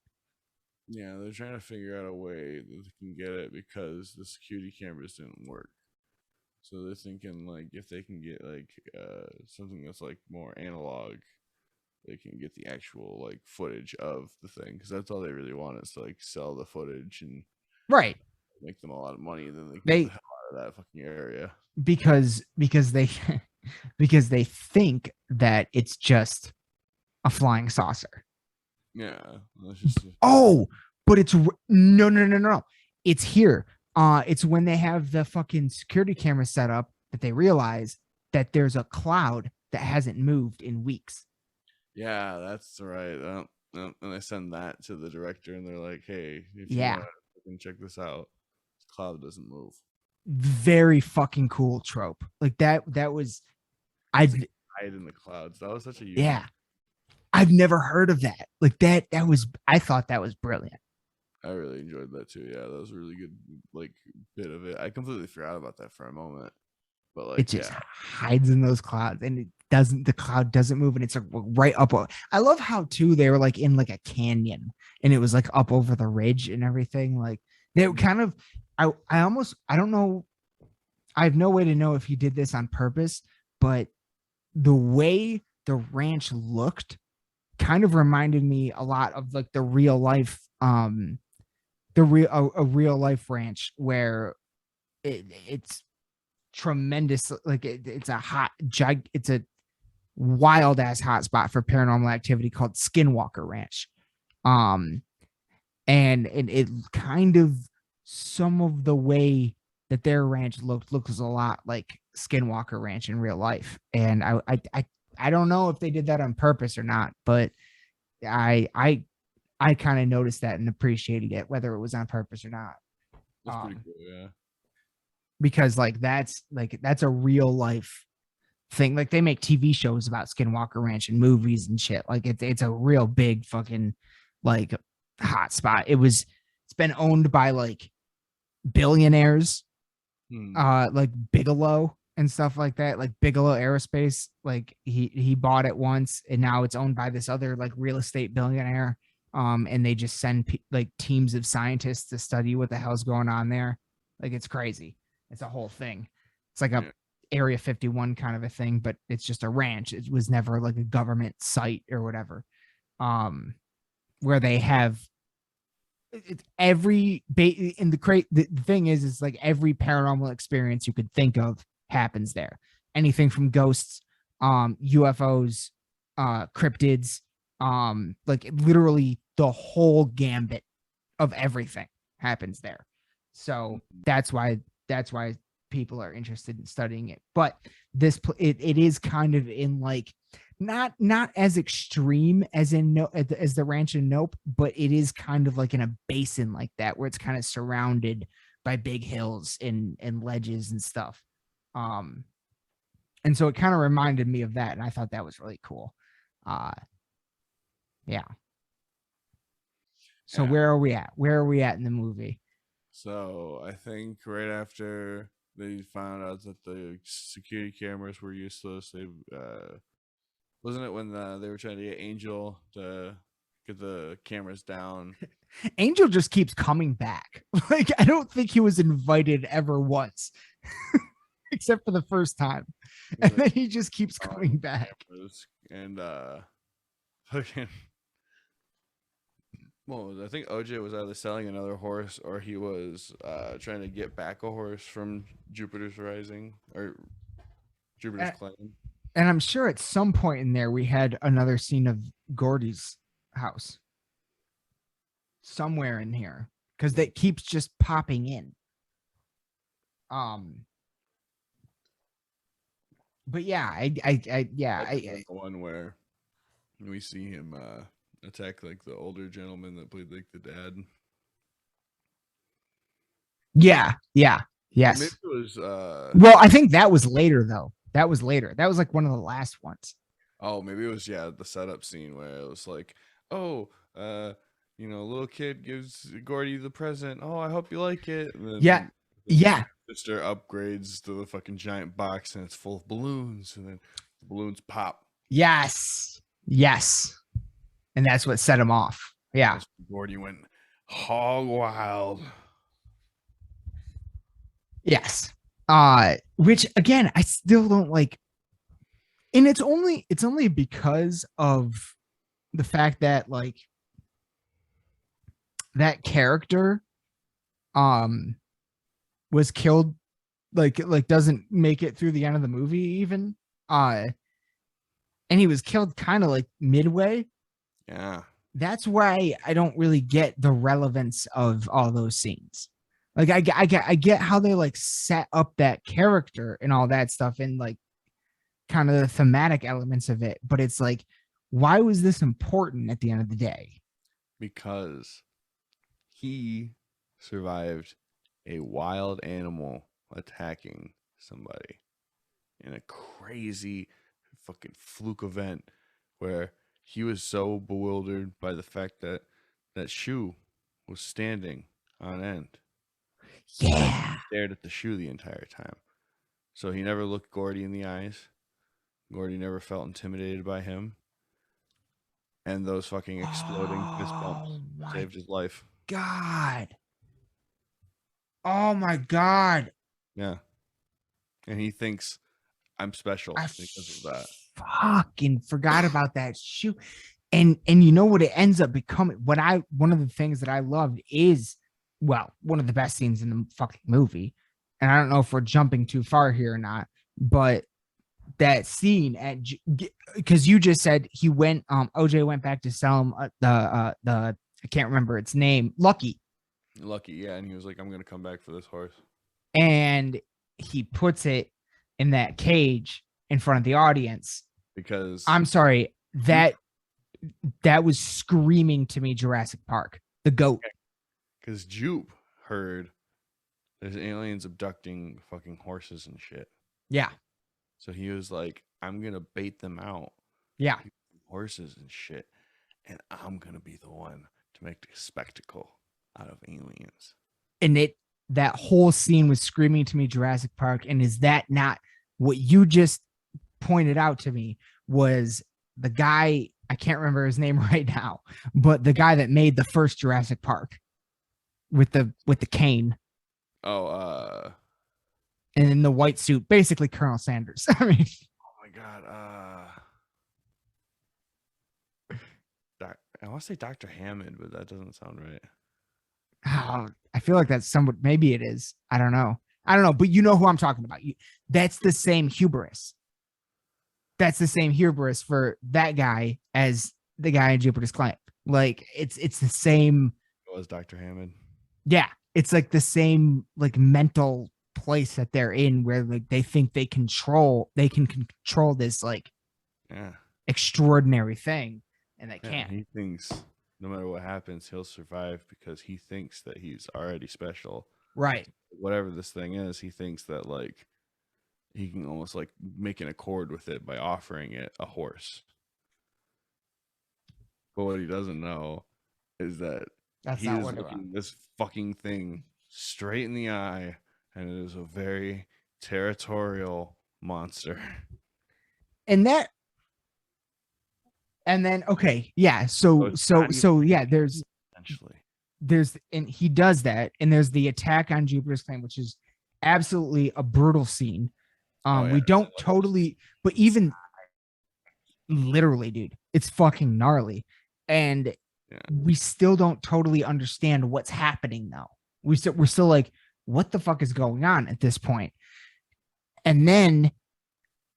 Yeah, they're trying to figure out a way that they can get it because the security cameras didn't work. So they're thinking like if they can get like something that's like more analog, they can get the actual like footage of the thing, because that's all they really want is to like sell the footage and right. make them a lot of money, then they They- get the hell out of that fucking area. because they because they think that it's just a flying saucer. Yeah, that's just Oh, but it's no. It's here. It's when they have the fucking security camera set up that they realize that there's a cloud that hasn't moved in weeks. yeah, that's right. And I send that to the director, and they're like, "Hey, if Yeah. you want to check this out, the cloud doesn't move." Very fucking cool trope. Like that was I've Hide in the clouds. That was such a unique. yeah. I've never heard of that. Like that was I thought that was brilliant. I really enjoyed that too. Yeah, that was a really good like bit of it. I completely forgot about that for a moment, but like It just hides in those clouds and the cloud doesn't move and it's like right up. I love how too they were like in like a canyon and it was like up over the ridge and everything. Like they were kind of I don't know. I have no way to know if he did this on purpose, but the way the ranch looked kind of reminded me a lot of like the real life a real life ranch where it's tremendous. Like it's a wild ass hot spot for paranormal activity called Skinwalker Ranch. And it kind of some of the way that their ranch looks a lot like Skinwalker Ranch in real life. And I don't know if they did that on purpose or not, but I kind of noticed that and appreciated it, whether it was on purpose or not. that's pretty cool. Yeah, Because like that's a real life thing. Like they make TV shows about Skinwalker Ranch and movies and shit. Like it's a real big fucking like hot spot. It's been owned by like billionaires, like Bigelow and stuff like that. Like Bigelow Aerospace, like he bought it once and now it's owned by this other like real estate billionaire. And they just send like teams of scientists to study what the hell's going on there. Like it's crazy. It's a whole thing. It's like a Area 51 kind of a thing, but it's just a ranch. It was never like a government site or whatever. Where they have every in the thing is like every paranormal experience you could think of happens there. Anything from ghosts, UFOs, cryptids, like literally the whole gambit of everything happens there. So that's why people are interested in studying it. But it is kind of in like not as extreme as in as the ranch in Nope, but it is kind of like in a basin like that where it's kind of surrounded by big hills and ledges and stuff. And so it kind of reminded me of that, and I thought that was really cool. Yeah. So where are we at? Where are we at in the movie? So I think right after they found out that the security cameras were useless, they wasn't it when they were trying to get Angel to get the cameras down? Angel just keeps coming back. Like I don't think he was invited ever once, except for the first time, and then he just keeps coming back. And fucking. Well, I think OJ was either selling another horse or he was trying to get back a horse from Jupiter's Rising or Jupiter's Claim. And I'm sure at some point in there we had another scene of Gordy's house somewhere in here because that keeps just popping in. But yeah, The one where we see him attack like the older gentleman that played like the dad. Yes. Maybe it was well, I think that was later though. That was later. That was like one of the last ones. Oh, maybe it was the setup scene where it was like, oh, little kid gives Gordy the present. Oh, I hope you like it. And then yeah. Sister upgrades to the fucking giant box and it's full of balloons, and then the balloons pop. Yes. And that's what set him off. Yeah. Gordy went hog wild. Yes. Which again, I still don't like. And it's only because of the fact that like that character was killed, like doesn't make it through the end of the movie even. And he was killed kind of like midway. Yeah. That's why I don't really get the relevance of all those scenes. Like I get how they like set up that character and all that stuff and like kind of the thematic elements of it, but it's like, why was this important at the end of the day? Because he survived a wild animal attacking somebody in a crazy fucking fluke event where he was so bewildered by the fact that that shoe was standing on end. Yeah. He stared at the shoe the entire time. So he never looked Gordy in the eyes. Gordy never felt intimidated by him. And those fucking exploding fist bumps saved his life. God. Oh my God. Yeah. And he thinks I'm special I because of that. fucking forgot about that shoe. And you know what it ends up becoming? One of the things that I loved is, well, one of the best scenes in the fucking movie. And I don't know if we're jumping too far here or not, but that scene at, because you just said he went, OJ went back to sell him the I can't remember its name, Lucky, Yeah, and he was like, I'm gonna come back for this horse. and he puts it in that cage in front of the audience. Because I'm sorry, that was screaming to me Jurassic Park, the goat. Because Jupe heard there's aliens abducting fucking horses and shit. Yeah. So he was like, I'm gonna bait them out. Yeah. Horses and shit. And I'm gonna be the one to make a spectacle out of aliens. And that whole scene was screaming to me Jurassic Park. And is that not what you just pointed out to me? Was the guy, I can't remember his name right now, but the guy that made the first Jurassic Park with the cane. Oh, and in the white suit, basically Colonel Sanders. I mean, oh my God. I want to say Dr. Hammond, but that doesn't sound right. I feel like that's somewhat, maybe it is. I don't know, but you know who I'm talking about. That's the same hubris. That's the same hubris for that guy as the guy in Jupiter's Claim. Like it's the same. It was Dr. Hammond. Yeah. It's like the same like mental place that they're in where like they think they can control this like extraordinary thing, and they can't. He thinks no matter what happens, he'll survive because he thinks that he's already special. Right. Whatever this thing is, he thinks that like he can almost like make an accord with it by offering it a horse. But what he doesn't know is that he is looking this fucking thing straight in the eye, and it is a very territorial monster. And then okay, yeah. So yeah, there's and he does that, and there's the attack on Jupiter's Claim, which is absolutely a brutal scene. We don't totally, but even literally, dude, it's fucking gnarly, and we still don't totally understand what's happening though. We're still like, what the fuck is going on at this point? And then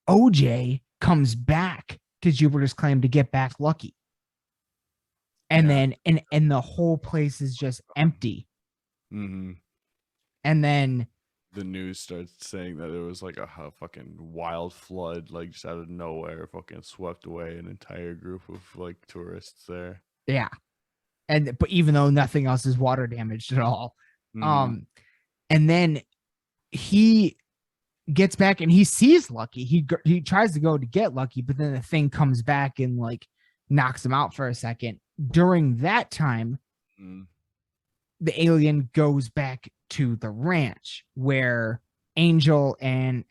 OJ comes back to Jupiter's Claim to get back Lucky. And then and the whole place is just empty. Mm-hmm. And then the news starts saying that it was like a fucking wild flood, like just out of nowhere, fucking swept away an entire group of like tourists there. Yeah. But even though nothing else is water damaged at all. Mm-hmm. And then he gets back and he sees Lucky. He tries to go to get Lucky, but then the thing comes back and like knocks him out for a second. During that time, the alien goes back to the ranch where Angel and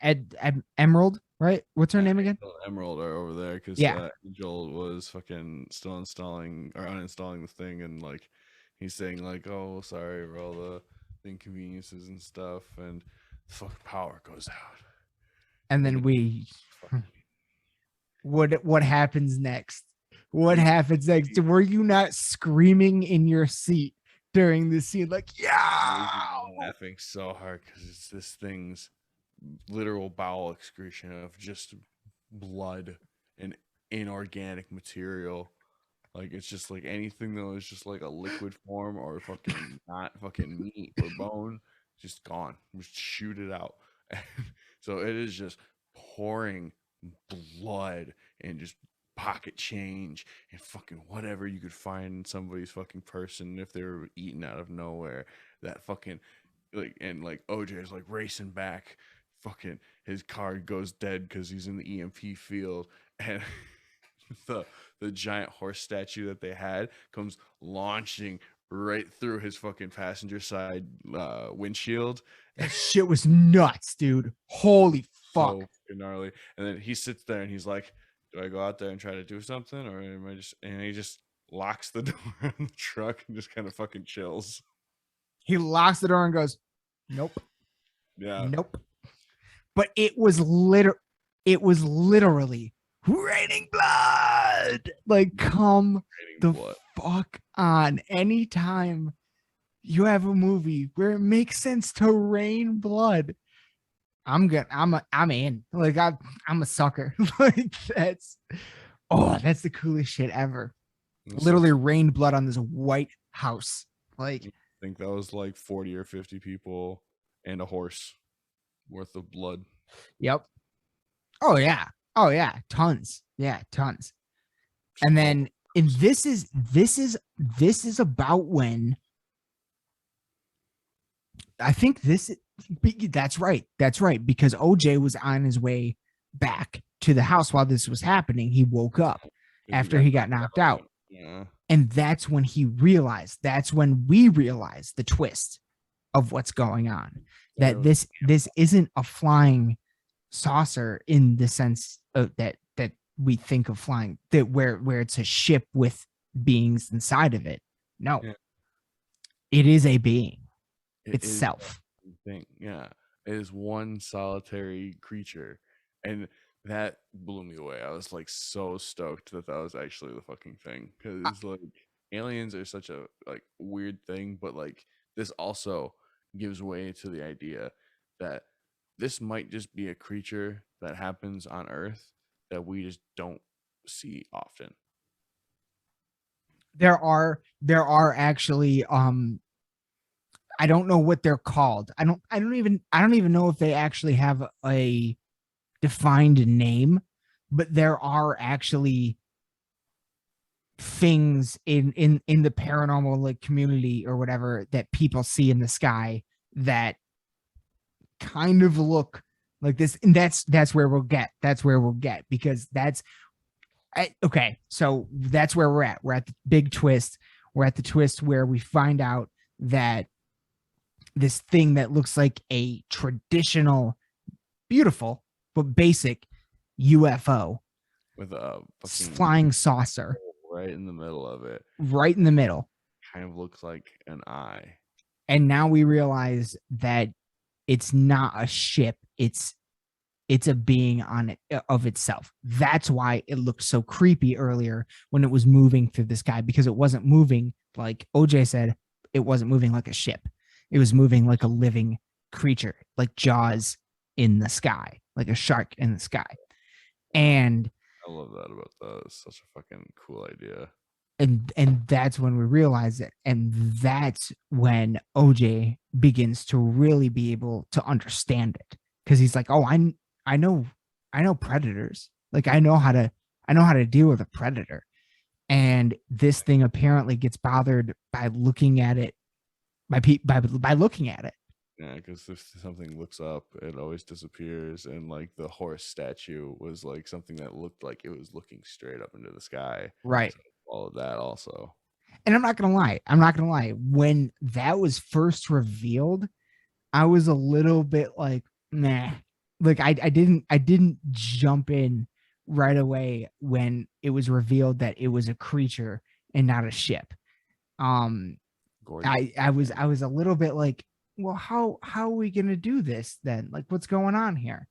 Emerald, right? What's her name again? Emerald are over there because Angel was fucking still uninstalling the thing, and like he's saying like, "Oh, sorry for all the inconveniences and stuff," and fucking power goes out. And then what happens next? What happens next? Were you not screaming in your seat during this scene? Like, yeah, laughing so hard because it's this thing's literal bowel excretion of just blood and inorganic material. Like it's just like anything that was just like a liquid form or fucking not fucking meat or bone, just gone. Just shoot it out. So it is just pouring blood and just pocket change and fucking whatever you could find in somebody's fucking person if they were eaten out of nowhere. That fucking like OJ is like racing back. Fucking his car goes dead because he's in the EMP field, and the giant horse statue that they had comes launching right through his fucking passenger side windshield. That shit was nuts, dude. Holy fuck. So gnarly. And then he sits there and he's like, do I go out there and try to do something, or am I just? And he just locks the door on the truck and just kind of fucking chills. He locks the door and goes, nope. Yeah. Nope. But it was literally raining blood. Like, come the fuck on. Anytime you have a movie where it makes sense to rain blood, I'm in. Like, I'm a sucker. Like, that's the coolest shit ever. Literally rained blood on this white house. Like, I think that was like 40 or 50 people and a horse worth of blood. Yep. Oh yeah. Tons. Yeah, tons. And then, and this is about when I think that's right. Because OJ was on his way back to the house while this was happening. He woke up after he got knocked out. Yeah. And that's when that's when we realized the twist of what's going on. That this isn't a flying saucer in the sense of that we think of flying, that where it's a ship with beings inside of it. No. Yeah. It is a being itself. Yeah. It is one solitary creature. And that blew me away. I was like so stoked that was actually the fucking thing, because like aliens are such a like weird thing, but like this also gives way to the idea that this might just be a creature that happens on Earth that we just don't see often. There are actually I don't know what they're called. I don't even know if they actually have a defined name, but there are actually things in the paranormal like community or whatever that people see in the sky that kind of look like this, and that's where we'll get because okay, so that's where we're at the big twist. We're at the twist where we find out that this thing that looks like a traditional, beautiful but basic UFO with a flying saucer right in the middle of it, kind of looks like an eye. And now we realize that it's not a ship, it's a being on it of itself. That's why it looked so creepy earlier when it was moving through the sky, because it wasn't moving like OJ said. It wasn't moving like a ship. It was moving like a living creature, like Jaws in the sky, like a shark in the sky. And I love that about that. It's such a fucking cool idea. And that's when we realize it. And that's when OJ begins to really be able to understand it. Because he's like, oh, I know predators. Like I know how to deal with a predator. And this thing apparently gets bothered by looking at it, by looking at it. Yeah, because if something looks up, it always disappears. And like the horse statue was like something that looked like it was looking straight up into the sky. Right. So all of that also. And I'm not gonna lie. When that was first revealed, I was a little bit like, nah. Like I didn't jump in right away when it was revealed that it was a creature and not a ship. I was a little bit like, well, how are we gonna do this then? Like, what's going on here?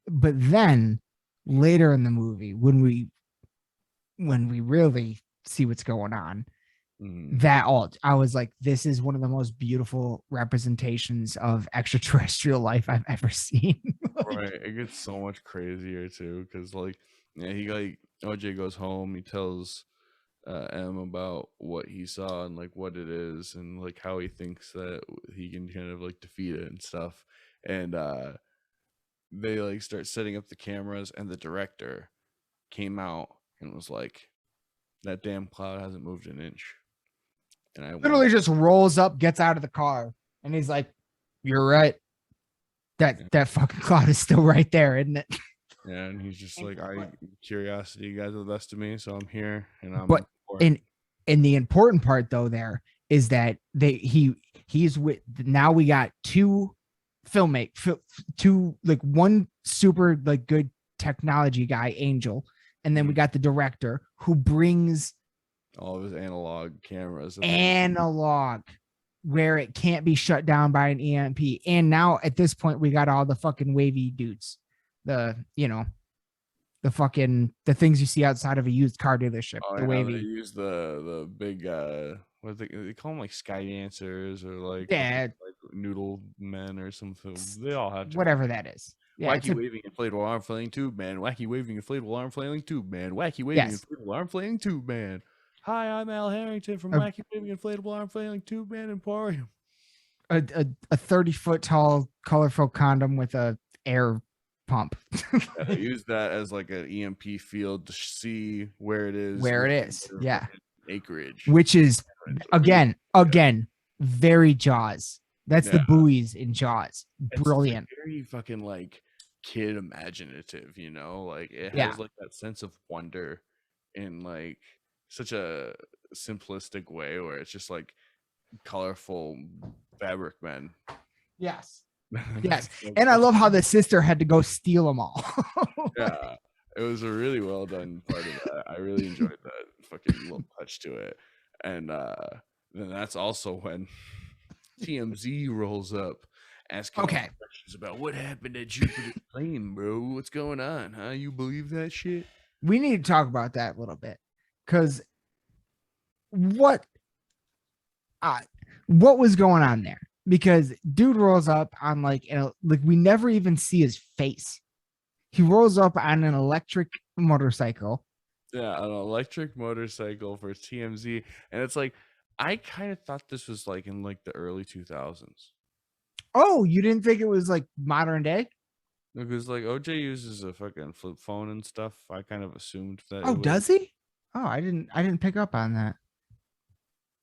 But then later in the movie, when we really see what's going on, that all I was like, this is one of the most beautiful representations of extraterrestrial life I've ever seen. Right, it gets so much crazier too, because like, yeah, he like OJ goes home, he tells M about what he saw and like what it is and like how he thinks that he can kind of like defeat it and stuff, and they like start setting up the cameras, and the director came out and was like, that damn cloud hasn't moved an inch. And I Literally just rolls up, gets out of the car, and he's like, "You're right. That fucking cloud is still right there, isn't it?" Yeah, and he's just like, curiosity, you guys are the best of me, so I'm here, and I'm. But in the important part though, there is that he's with, now we got two like one super like good technology guy, Angel, and then we got the director who brings all of his analog cameras, where it can't be shut down by an EMP. And now at this point, we got all the fucking wavy dudes, the things you see outside of a used car dealership. The wavy. They use the big what they call them, like sky dancers or like noodle men or something. They all have whatever that is. Yeah, wacky waving inflatable arm flailing tube man. Wacky waving inflatable arm flailing tube man. Wacky waving inflatable arm flailing tube man. Hi, I'm Al Harrington from Wacky Waving Inflatable Arm Flailing Tube Man Emporium. A 30-foot tall colorful condom with a air pump. They use that as like an EMP field to see where it is. Yeah. Acreage. Which is again, very Jaws. That's the buoys in Jaws. Brilliant. It's very fucking like kid imaginative, you know? Like it has like that sense of wonder in like such a simplistic way where it's just like colorful fabric men. Yes. And I love how the sister had to go steal them all. Yeah, it was a really well done part of that. I really enjoyed that fucking little touch to it. And then that's also when TMZ rolls up asking questions about what happened at Jupiter's plane, bro. What's going on? Huh? You believe that shit? We need to talk about that a little bit. Because what was going on there? Because dude rolls up on like we never even see his face. He rolls up on an electric motorcycle. Yeah, an electric motorcycle for TMZ, and it's like I kind of thought this was like in like the early 2000s. Oh, you didn't think it was like modern day? Because like OJ uses a fucking flip phone and stuff. I kind of assumed that. Oh, does he? Oh, I didn't pick up on that.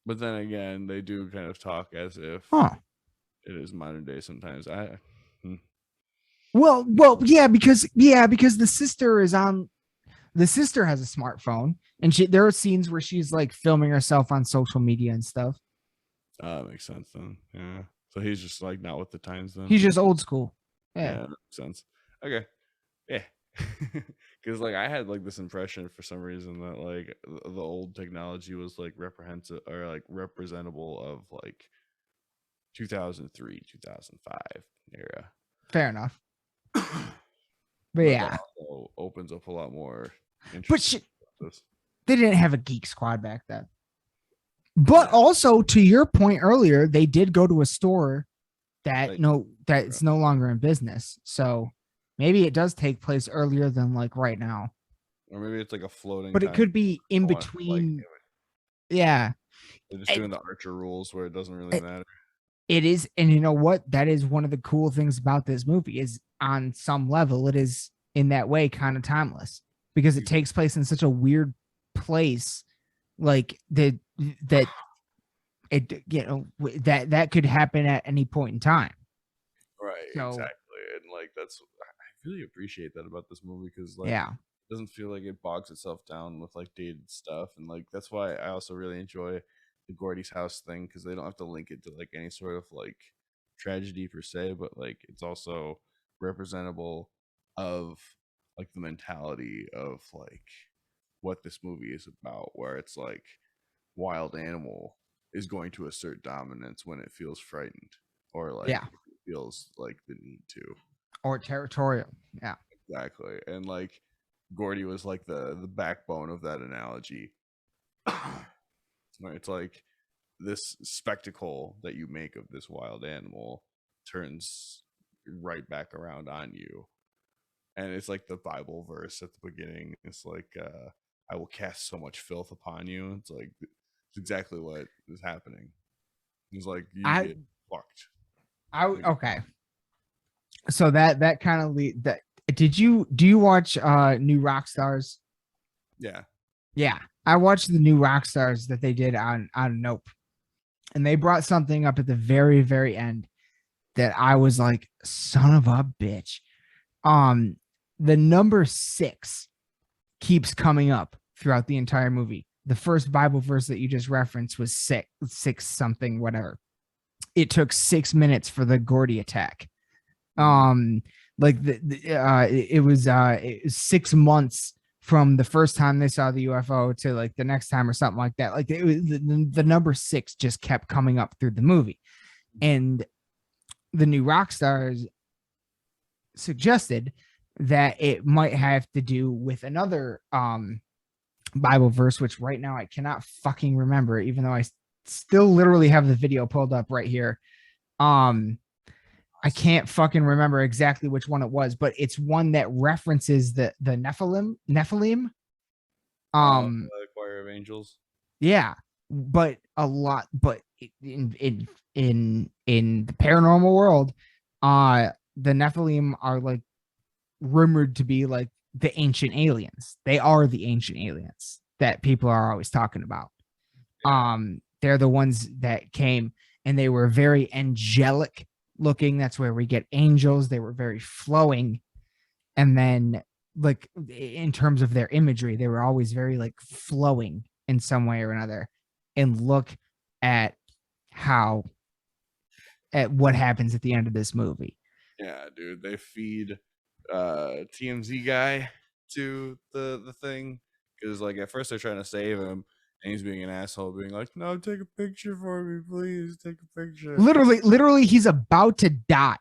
But then again, they do kind of talk as if it is modern day sometimes. Well, yeah, because the sister has a smartphone, and there are scenes where she's like filming herself on social media and stuff. That makes sense then. Yeah. So he's just like not with the times then. He's just old school. Yeah, that makes sense. Okay. Yeah. Because like I had like this impression for some reason that like the old technology was like reprehensible or like representable of like 2003 2005 era. Fair enough. But yeah, also opens up a lot more. But they didn't have a Geek Squad back then. But also, to your point earlier, they did go to a store that it's no longer in business. So maybe it does take place earlier than like right now. Or maybe it's like a floating. But it could be in between. Yeah. They're just doing the Archer rules where it doesn't really matter. It is. And you know what? That is one of the cool things about this movie is on some level, it is in that way kind of timeless because it takes place in such a weird place. Like that could happen at any point in time. Right. So, exactly. And like, I really appreciate that about this movie. Cause like, it doesn't feel like it bogs itself down with like dated stuff. And like, that's why I also really enjoy the Gordy's house thing. Cause they don't have to link it to like any sort of like tragedy per se, but like, it's also representable of like the mentality of like what this movie is about, where it's like wild animal is going to assert dominance when it feels frightened or like it feels like the need to, or territorial. Yeah, exactly. And like Gordy was like the backbone of that analogy. where it's like this spectacle that you make of this wild animal turns right back around on you. And it's like the Bible verse at the beginning. It's like, I will cast so much filth upon you. It's like, it's exactly what is happening. It's like, you get fucked. Okay. So that kind of that. Do you watch New Rockstars? Yeah. Yeah, I watched the New Rockstars that they did on Nope, and they brought something up at the very, very end that I was like, son of a bitch. The number 6 keeps coming up throughout the entire movie. The first Bible verse that you just referenced was six something, whatever. It took 6 minutes for the Gordy attack. Like it was 6 months from the first time they saw the UFO to like the next time or something like that. Like it was, the number 6 just kept coming up through the movie. And the New Rockstars suggested that it might have to do with another Bible verse, which right now I cannot fucking remember, even though I still literally have the video pulled up right here. I can't fucking remember exactly which one it was, but it's one that references the Nephilim. The Choir of Angels. Yeah, but a lot, but in the paranormal world, the Nephilim are like rumored to be like the ancient aliens. They are the ancient aliens that people are always talking about. They're the ones that came, and they were very angelic looking. That's where we get angels. They were very flowing. And then like in terms of their imagery, they were always very like flowing in some way or another. And look at what happens at the end of this movie. Yeah, dude, they feed TMZ guy to the thing, because like at first they're trying to save him, and he's being an asshole, being like, "No, take a picture for me, please. Take a picture." Literally, he's about to die,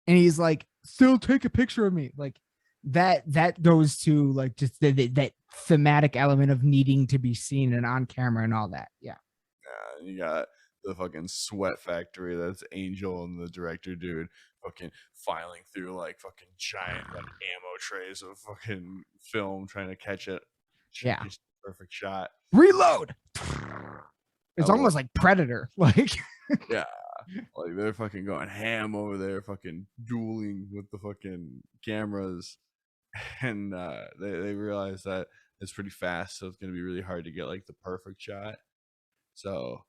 and he's like, "Still take a picture of me." Like that goes to like just that thematic element of needing to be seen and on camera and all that. Yeah. Yeah, you got the fucking sweat factory. That's Angel and the director dude fucking filing through like fucking giant like ammo trays of fucking film, trying to catch it. Yeah. Perfect shot. Reload. It's almost like Predator. Like, yeah, like they're fucking going ham over there, fucking dueling with the fucking cameras, and they realize that it's pretty fast, so it's gonna be really hard to get like the perfect shot. So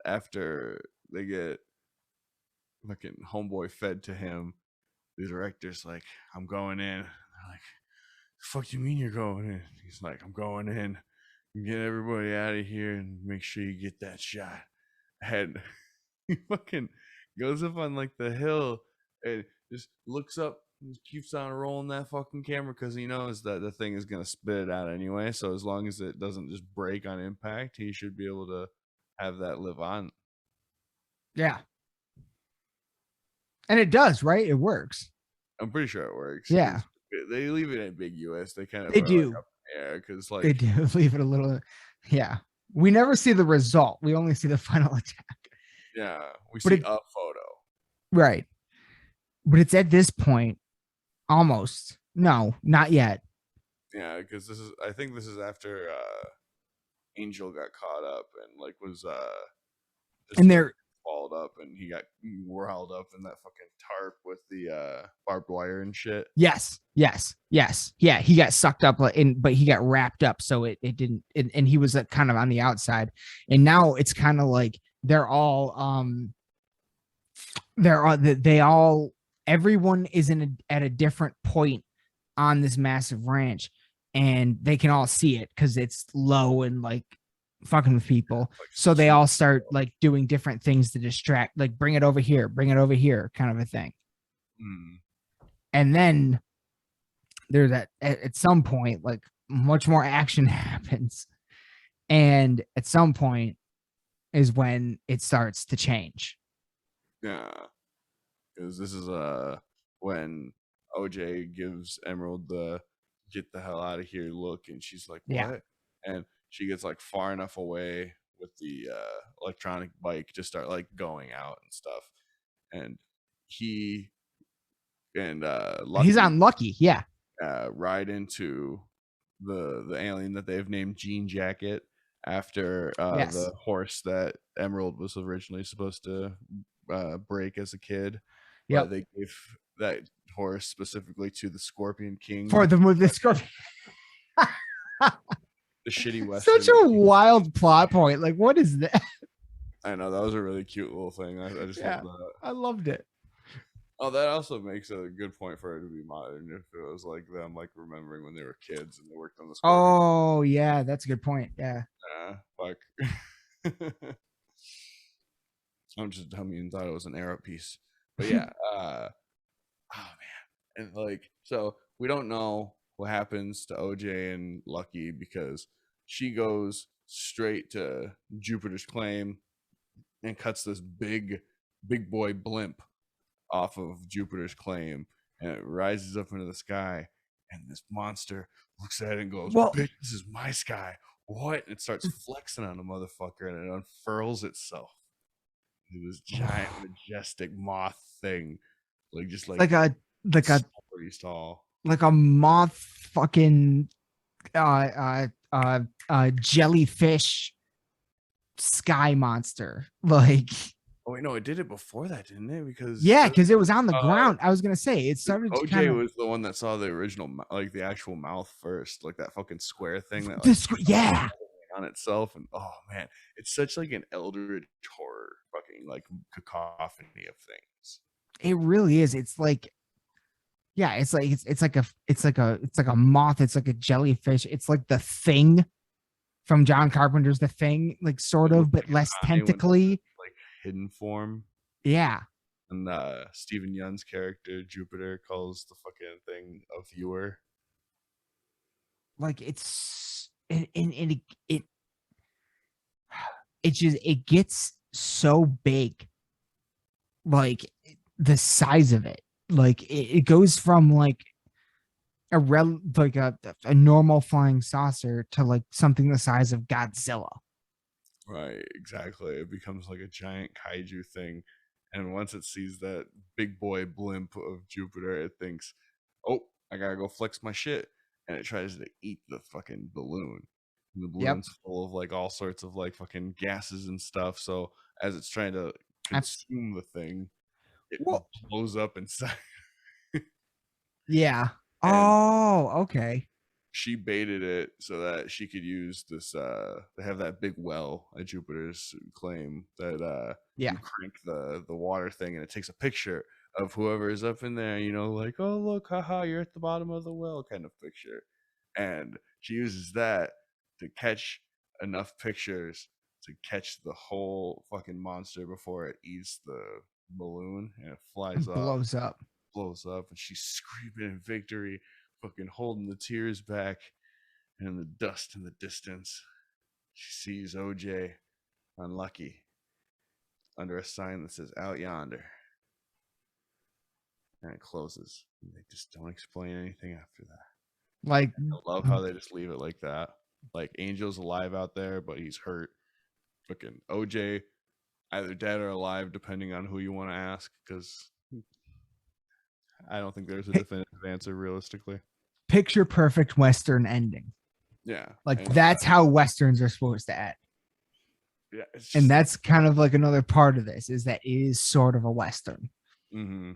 after they get fucking homeboy fed to him, the director's like, "I'm going in." They're like, "Fuck you mean you're going in?" He's like, "I'm going in. Get everybody out of here and make sure you get that shot." And he fucking goes up on like the hill and just looks up and just keeps on rolling that fucking camera, because he knows that the thing is gonna spit it out anyway. So as long as it doesn't just break on impact, he should be able to have that live on. Yeah. And it does, right? It works. I'm pretty sure it works. Yeah. They leave it ambiguous. They kind of do. Like, yeah, because like they do leave it a little. Yeah. We never see the result. We only see the final attack. Yeah. We see a photo. Right. But it's at this point almost. No, not yet. Yeah, because I think this is after Angel got caught up and like was and they're balled up, and he got whirled up in that fucking tarp with the barbed wire and shit. Yes. Yeah, he got sucked up but he got wrapped up, so it didn't, and he was kind of on the outside. And now it's kind of like everyone is at a different point on this massive ranch, and they can all see it because it's low and like fucking with people. So they all start like doing different things to distract, like bring it over here kind of a thing. And then there's at some point like much more action happens, and at some point is when it starts to change. Yeah, because this is when OJ gives Emerald the "get the hell out of here" look, and she's like, "What?" Yeah. And she gets like far enough away with the electronic bike to start like going out and stuff. And he and Lucky, he's on Lucky, yeah. ride into the alien that they've named Jean Jacket after the horse that Emerald was originally supposed to break as a kid. Yeah, they gave that horse specifically to the Scorpion King for the movie. The Scorpion. The shitty Western. Such a wild plot point. Like, what is that? I know, that was a really cute little thing. I just loved that. I loved it. Oh, that also makes a good point for it to be modern. If it was like them, like remembering when they were kids and they worked on the Scorpion. Oh yeah, that's a good point. Yeah. Fuck. I'm just dummy and thought it was an arrow piece. But yeah, oh man. And like, so we don't know what happens to OJ and Lucky because she goes straight to Jupiter's claim and cuts this big boy blimp off of Jupiter's claim, and it rises up into the sky, and this monster looks at it and goes, "Bitch, this is my sky." What? It starts flexing on the motherfucker, and it unfurls itself. This giant, majestic moth thing, like a pretty tall, like a moth fucking jellyfish sky monster. Like, oh wait, no, it did it before that, didn't it? Because it was on the ground. I was gonna say it started. OJ was the one that saw the original, like the actual mouth first, like that fucking square thing that like, on itself. And oh man, it's such like an eldritch horror fucking like cacophony of things. It really is. It's like, yeah, it's like a moth. It's like a jellyfish. It's like the Thing from John Carpenter's The Thing, like sort of, but less tentacly, like hidden form. Yeah. And Stephen Yeun's character Jupiter calls the fucking thing a viewer. Like it gets so big, like the size of it, like it goes from like a normal flying saucer to like something the size of Godzilla. Right, exactly. It becomes like a giant kaiju thing, and once it sees that big boy blimp of Jupiter, it thinks, "Oh, I gotta go flex my shit," and it tries to eat the fucking balloon. And the balloon's full of like all sorts of like fucking gases and stuff. So as it's trying to consume the thing, it blows up inside. Yeah. Oh, okay. She baited it so that she could use this they have that big well at Jupiter's claim that you crank the water thing and it takes a picture of whoever is up in there, you know, like, "Oh look, haha, you're at the bottom of the well" kind of picture. And she uses that to catch enough pictures to catch the whole fucking monster before it eats the balloon, and it flies up, blows up, and she's screaming in victory, fucking holding the tears back. And in the dust in the distance, she sees OJ Unlucky under a sign that says "Out Yonder," and it closes. And they just don't explain anything after that. Like, I love how they just leave it like that. Like, Angel's alive out there, but he's hurt. Fucking OJ, either dead or alive, depending on who you want to ask, because I don't think there's a definitive answer realistically. Picture perfect Western ending. Yeah. Like, that's how Westerns are supposed to end. Yeah. Just, and that's kind of like another part of this, is that it is sort of a Western. Mm-hmm.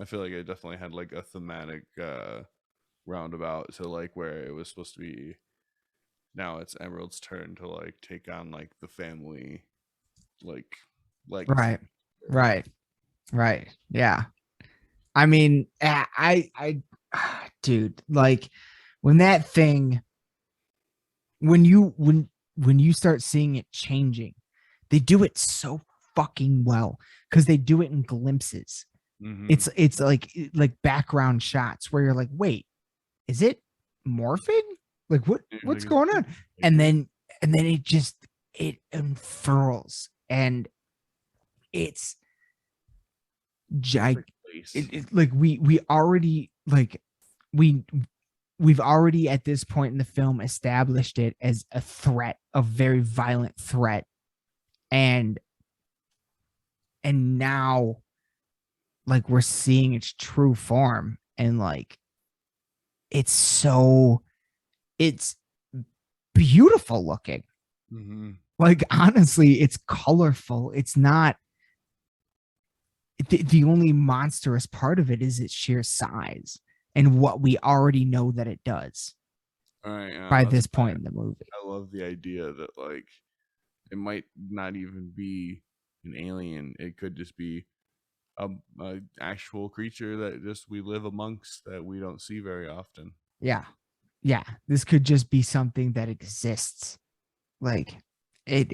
I feel like it definitely had like a thematic roundabout to like where it was supposed to be. Now it's Emerald's turn to like take on like the family, like right. Yeah. I mean, I dude, like when that thing, when you start seeing it changing, they do it so fucking well because they do it in glimpses. Mm-hmm. It's like background shots where you're like, wait, is it morphing? Like what's going on? And then it unfurls, and it's like we already, like, we we've already at this point in the film established it as a threat, a very violent threat. And now like we're seeing its true form, and like it's beautiful looking. Mm-hmm. Like honestly, it's colorful. It's not the only monstrous part of it is its sheer size and what we already know that it does by this point in the movie. I love the idea that like it might not even be an alien. It could just be a actual creature that just we live amongst that we don't see very often. Yeah. This could just be something that exists. Like it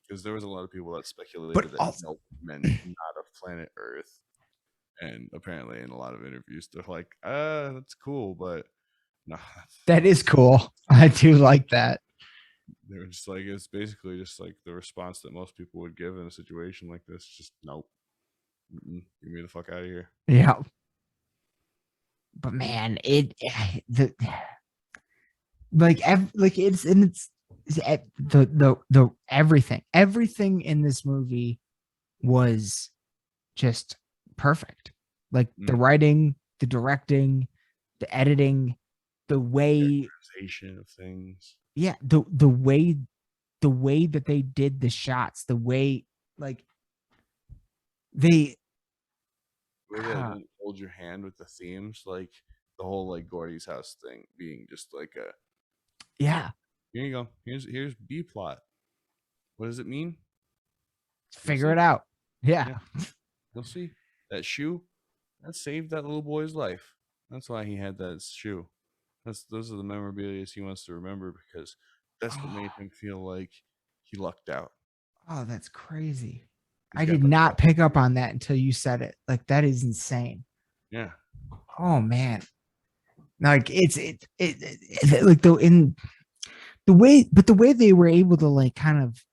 because there was a lot of people that speculated but that also, meant not of planet Earth, and apparently in a lot of interviews they're like, that's cool, but no, that is cool. I do like that. They were just like, it's basically just like the response that most people would give in a situation like this. Just nope, get me the fuck out of here. Yeah. But man, it's the everything in this movie was just perfect. Like the writing, the directing, the editing, the way of things. Yeah, the way that they did the shots, the way like they hold your hand with the themes, like the whole like Gordy's house thing being just like a here you go. Here's B plot. What does it mean? Figure it out. Yeah. You'll see. That shoe that saved that little boy's life. That's why he had that shoe. Those are the memorabilia he wants to remember, because that's what made him feel like he lucked out. Oh, that's crazy. I did not pick up on that until you said it. Like that is insane. Yeah. Oh man. Like it's like the way they were able to like kind of,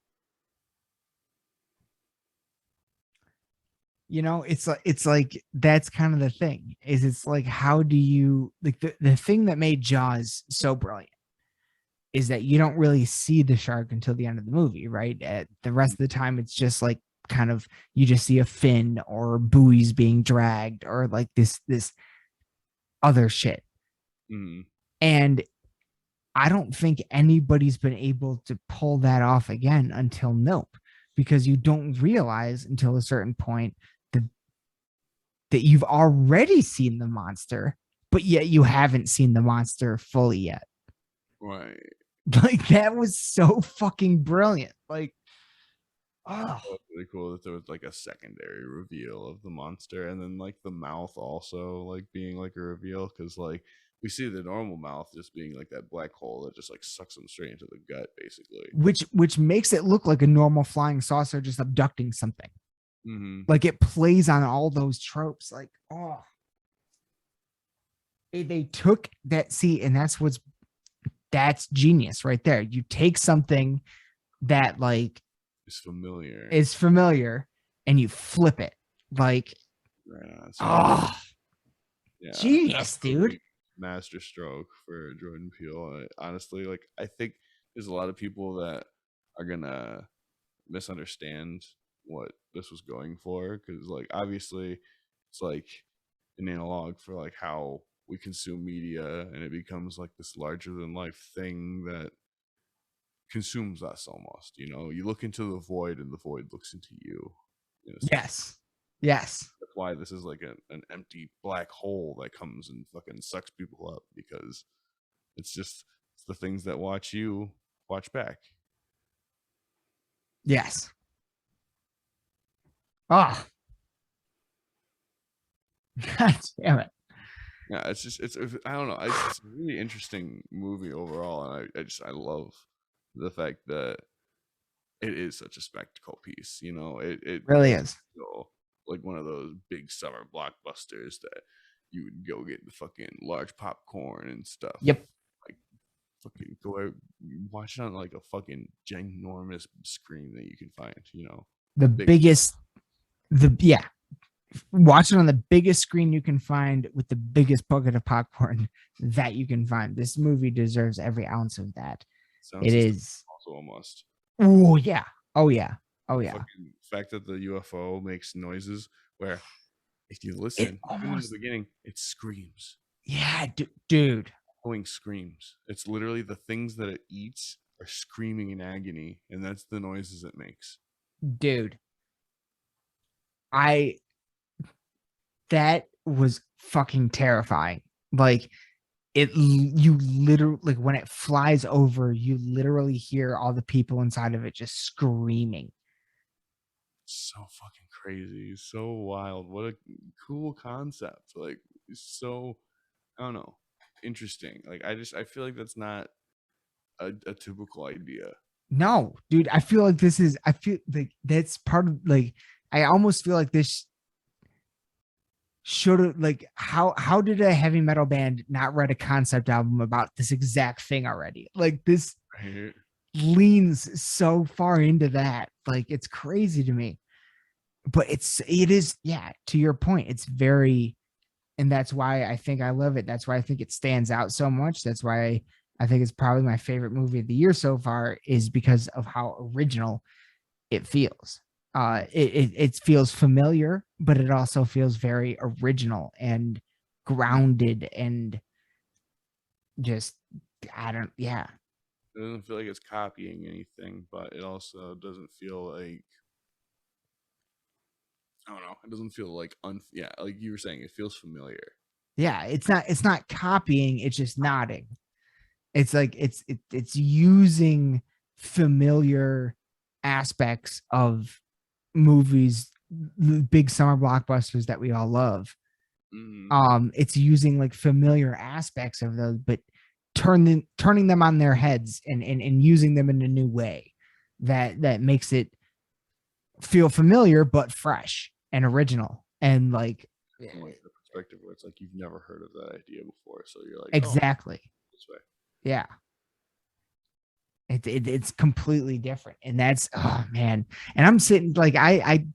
you know, it's like that's kind of the thing is it's like, how do you like the thing that made Jaws so brilliant is that you don't really see the shark until the end of the movie, right? The rest of the time it's just like kind of you just see a fin or buoys being dragged or like this other shit. And I don't think anybody's been able to pull that off again until Nope, because you don't realize until a certain point that you've already seen the monster, but yet you haven't seen the monster fully yet. Right. Like that was so fucking brilliant. Like, oh, really cool that there was like a secondary reveal of the monster, and then like the mouth also like being like a reveal, because like we see the normal mouth just being like that black hole that just like sucks them straight into the gut, basically. Which makes it look like a normal flying saucer just abducting something. Like it plays on all those tropes. Like, oh, they took that. See, and that's genius right there. You take something that like is familiar and you flip it. Like, genius, dude. Master stroke for Jordan Peele. Honestly, like I think there's a lot of people that are gonna misunderstand what this was going for, because like obviously it's like an analog for like how we consume media, and it becomes like this larger than life thing that consumes us almost. You know, you look into the void and the void looks into you. Yes. That's why this is like an empty black hole that comes and fucking sucks people up, because it's the things that watch you watch back. Yes. Oh. God damn it. Yeah, it's I don't know. It's a really interesting movie overall, and I love the fact that it is such a spectacle piece. You know, it really is. Like one of those big summer blockbusters that you would go get the fucking large popcorn and stuff. Yep. Like fucking go out, watch it on like a fucking ginormous screen that you can find. You know, the biggest. watch it on the biggest screen you can find with the biggest bucket of popcorn that you can find. This movie deserves every ounce of that. Sound It system is. also a must. Oh yeah. Oh yeah. Oh The yeah. fucking fact that the UFO makes noises where if you listen even in the beginning, it screams. Yeah, dude. Going screams. It's literally the things that it eats are screaming in agony, and that's the noises it makes. Dude. That was fucking terrifying. Like you literally, like when it flies over, you literally hear all the people inside of it just screaming. So fucking crazy, so wild. What a cool concept. Like, so, I don't know, interesting. Like, I feel like that's not a typical idea. No, dude, I feel like I feel like that's part of, like, I almost feel like this should have, like, how did a heavy metal band not write a concept album about this exact thing already? Like, this Right? leans so far into that. Like, it's crazy to me. But it is, yeah, to your point, it's very, and that's why I think I love it. That's why I think it stands out so much. That's why I think it's probably my favorite movie of the year so far, is because of how original it feels. It feels familiar, but it also feels very original and grounded and just, yeah. It doesn't feel like it's copying anything, but it also doesn't feel like, I don't know. It doesn't feel like yeah, like you were saying, it feels familiar. Yeah, it's not copying, it's just nodding. It's like it's using familiar aspects of movies, the big summer blockbusters that we all love. It's using like familiar aspects of those, but turning them on their heads and using them in a new way that makes it feel familiar but fresh and original, and like the perspective where it's like you've never heard of that idea before, so you're like, exactly, this way. Yeah. It's completely different, and that's, oh man. And I'm sitting, like, I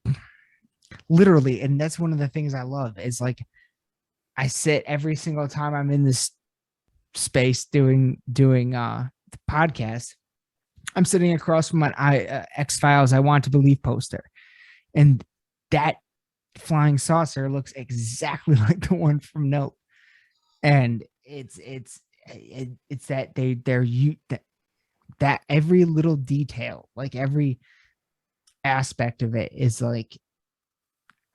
literally, and that's one of the things I love, is like I sit every single time I'm in this space doing the podcast. I'm sitting across from an X-Files I Want to Believe poster, and that flying saucer looks exactly like the one from Nope. And it's that that every little detail, like every aspect of it is like,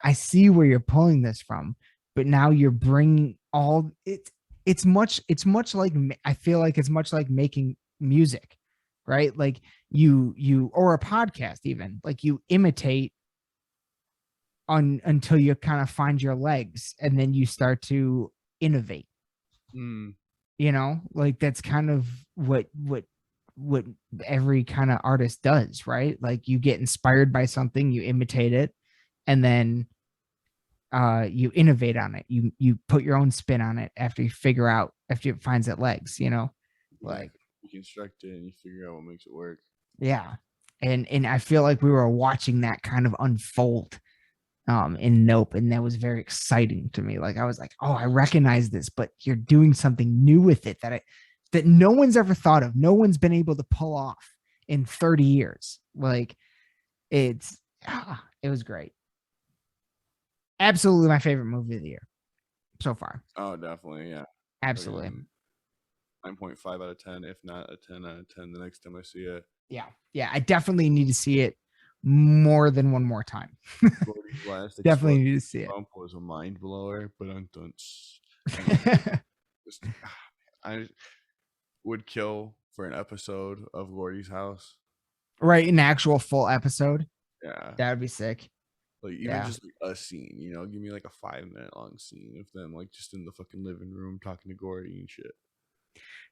I see where you're pulling this from, but now you're bringing all it. It's much like, I feel like it's much like making music, right? Like you or a podcast, even, like you imitate until you kind of find your legs, and then you start to innovate. You know, like that's kind of what every kind of artist does, right? Like you get inspired by something, you imitate it, and then you innovate on it. You put your own spin on it after it finds its legs, you know, like you construct it and you figure out what makes it work. Yeah. And I feel like we were watching that kind of unfold in Nope, and that was very exciting to me. Like I was like, oh, I recognize this, but you're doing something new with it that no one's ever thought of. No one's been able to pull off in 30 years. Like it was great. Absolutely my favorite movie of the year so far. Oh, definitely, yeah. Absolutely. 9.5 out of 10, if not a 10 out of 10 the next time I see it. Yeah, I definitely need to see it more than one more time. Definitely need to see it. Trump was a mind blower, but I would kill for an episode of Gordy's house. Right, an actual full episode. Yeah, that would be sick. Like even just like a scene, you know, give me like a 5-minute long scene of them like just in the fucking living room talking to Gordy and shit.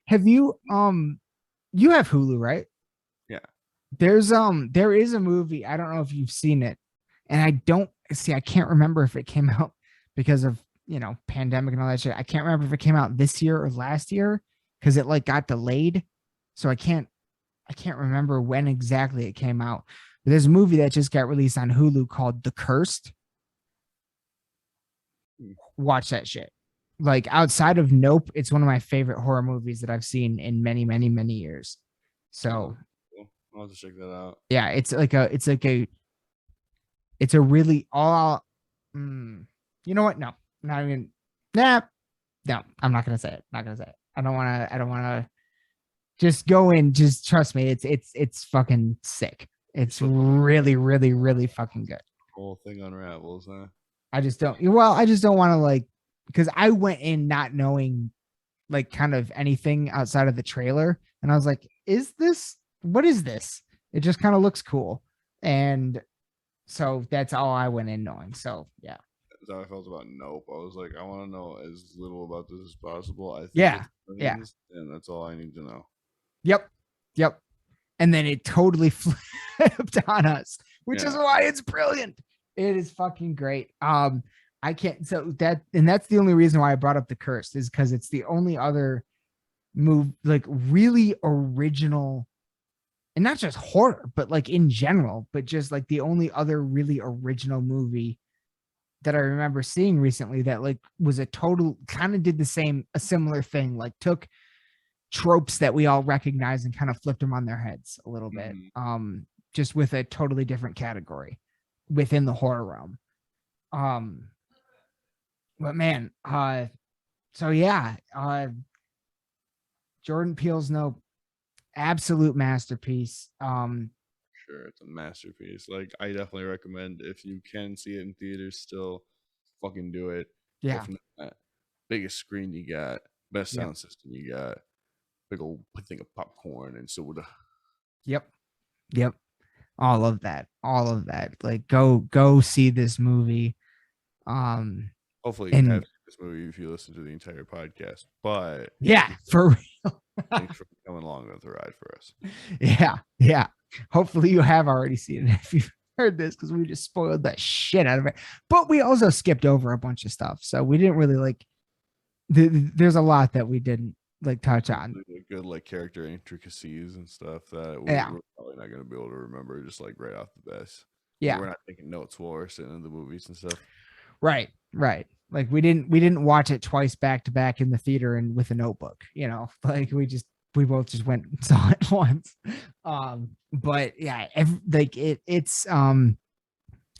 Have you you have Hulu, right? Yeah. There is a movie, I don't know if you've seen it, and I can't remember if it came out because of, you know, pandemic and all that shit. I can't remember if it came out this year or last year because it like got delayed. So I can't remember when exactly it came out. But there's a movie that just got released on Hulu called The Cursed. watch that shit. Like outside of Nope, it's one of my favorite horror movies that I've seen in many, many, many years. So cool. I'll have to check that out. yeah, it's a really all. You know what? No, not even. Nah, no, I'm not gonna say it. Not gonna say it. I don't want to. Just go in. Just trust me. It's fucking sick. It's really, really, really fucking good. Whole thing unravels, huh? I just don't. Well, I just don't want to like, because I went in not knowing like kind of anything outside of the trailer, and I was like, what is this? It just kind of looks cool, and so that's all I went in knowing. So yeah. That's how I felt about Nope. I was like, I want to know as little about this as possible. I think Yeah. And that's all I need to know. Yep. And then it totally flipped on us, which is why it's brilliant. It is fucking great. I can't. So that's the only reason why I brought up The Curse, is because it's the only other move, like really original, and not just horror, but like in general, but just like the only other really original movie that I remember seeing recently that like was a total kind of did a similar thing, like took tropes that we all recognize and kind of flipped them on their heads a little bit. Just with a totally different category within the horror realm. But man, so yeah, Jordan Peele's Nope, absolute masterpiece. Sure, it's a masterpiece. Like, I definitely recommend, if you can see it in theaters still, fucking do it. Yeah. If not, biggest screen you got, best sound system you got, big old thing of popcorn and soda. Yep. All of that. Like, go see this movie. Hopefully you have this movie if you listen to the entire podcast. But yeah, for real. Thanks for coming along with the ride for us. Yeah. Hopefully you have already seen it if you've heard this, because we just spoiled that shit out of it. But we also skipped over a bunch of stuff, so we didn't really like. There's a lot that we didn't like touch on. Good like character intricacies and stuff that we're probably not going to be able to remember just like right off the bat. Yeah, we're not taking notes while we're sitting in the movies and stuff. Right. Like we didn't watch it twice back to back in the theater and with a notebook. Like we both just went and saw it once. But yeah, it's I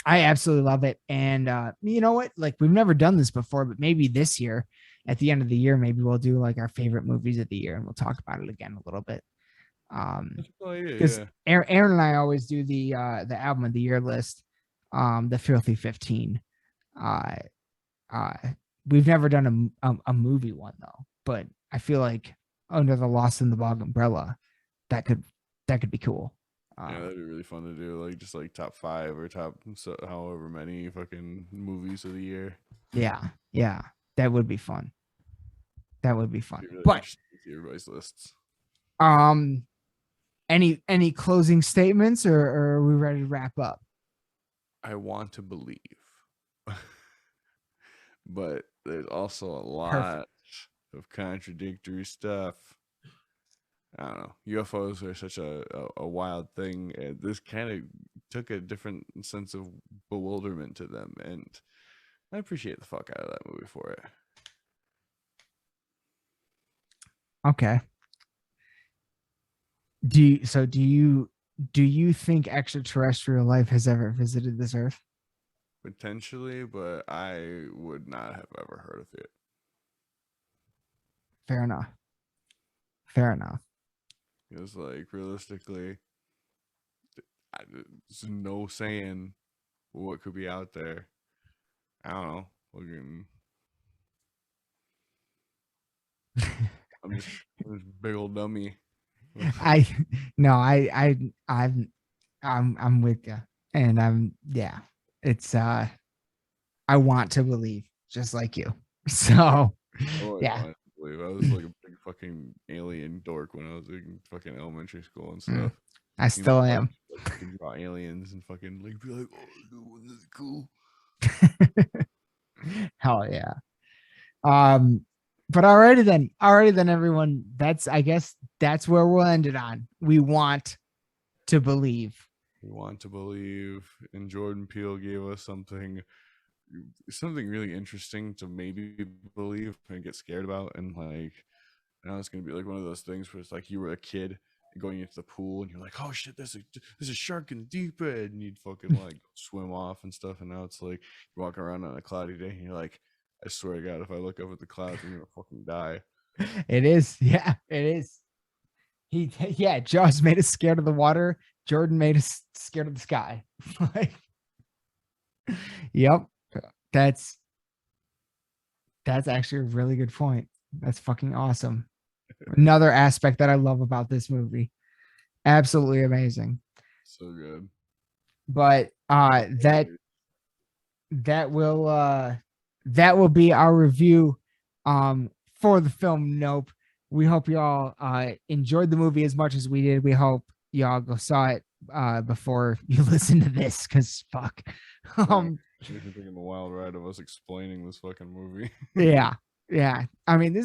absolutely love it. And you know what? Like, we've never done this before, but maybe this year, at the end of the year, maybe we'll do like our favorite movies of the year, and we'll talk about it again a little bit. Because Aaron and I always do the album of the year list, the Filthy 15. We've never done a movie one though, but I feel like under the Lost in the Bog umbrella, that could be cool. Yeah, that'd be really fun to do, like just like top 5 or top however many fucking movies of the year. Yeah, that would be fun. Really, but everybody's lists. Any closing statements, or are we ready to wrap up? I want to believe, but there's also a lot of contradictory stuff. I don't know. UFOs are such a wild thing, and this kind of took a different sense of bewilderment to them, and I appreciate the fuck out of that movie for it. Okay. Do you think extraterrestrial life has ever visited this earth? Potentially, but I would not have ever heard of it. Fair enough. Because, like, realistically, there's no saying what could be out there. I don't know. I'm just a big old dummy. I'm with you, and it's I want to believe just like you. So yeah. I was like a big fucking alien dork when I was in fucking elementary school and stuff. I still am. Like, draw aliens and fucking like be like, oh, this is cool. Hell yeah. But alrighty then, everyone. I guess that's where we'll end it on. We want to believe. And Jordan Peele gave us something something really interesting to maybe believe and get scared about, and like now it's gonna be like one of those things where it's like you were a kid going into the pool and you're like, oh shit, there's a shark in the deep end, and you'd fucking like swim off and stuff, and now it's like you're walking around on a cloudy day and you're like, I swear to God, if I look up at the clouds, I'm gonna fucking die. It is, yeah, it is. Yeah, Jaws made us scared of the water. Jordan made us scared of the sky. Like, yep, that's actually a really good point. That's fucking awesome. Another aspect that I love about this movie. Absolutely amazing. So good. But that will be our review for the film Nope. We hope y'all enjoyed the movie as much as we did. We hope y'all go saw it before you listen to this, because fuck. Taking the wild ride of us explaining this fucking movie. Yeah. I mean,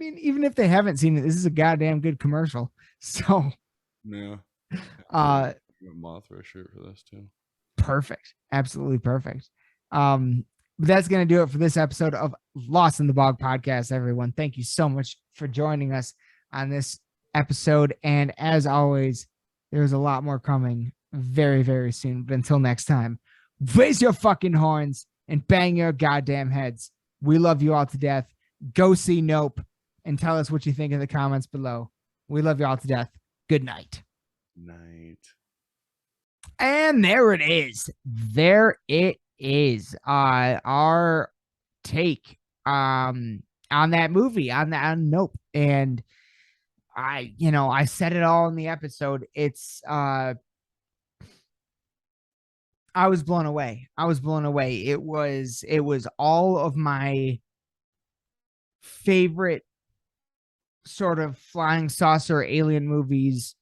even if they haven't seen it, this is a goddamn good commercial. So yeah. Mothra shirt for this too. Perfect. Absolutely perfect. But that's going to do it for this episode of Lost in the Bog podcast, everyone. Thank you so much for joining us on this episode. And as always, there's a lot more coming very, very soon. But until next time, raise your fucking horns and bang your goddamn heads. We love you all to death. Go see Nope and tell us what you think in the comments below. We love you all to death. Good night. Night. And there it is. There it is. Our take on that movie, on Nope. And I said it all in the episode. It's I was blown away. It was all of my favorite sort of flying saucer alien movies.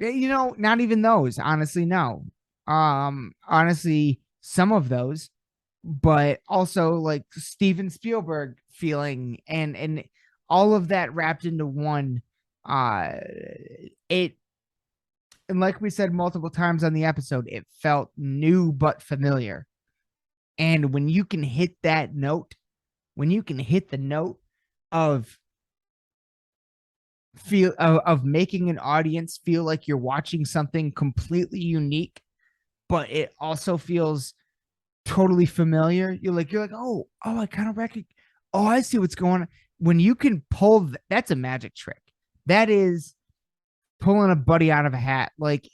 Not even those, honestly. No. Honestly, some of those, but also like Steven Spielberg feeling and all of that wrapped into one. And like we said multiple times on the episode, it felt new but familiar. And when you can hit that note, when you can hit the note of making an audience feel like you're watching something completely unique, but it also feels totally familiar. You're like, oh, I kind of recognize. Oh, I see what's going on. When you can pull, that's a magic trick. That is pulling a buddy out of a hat. Like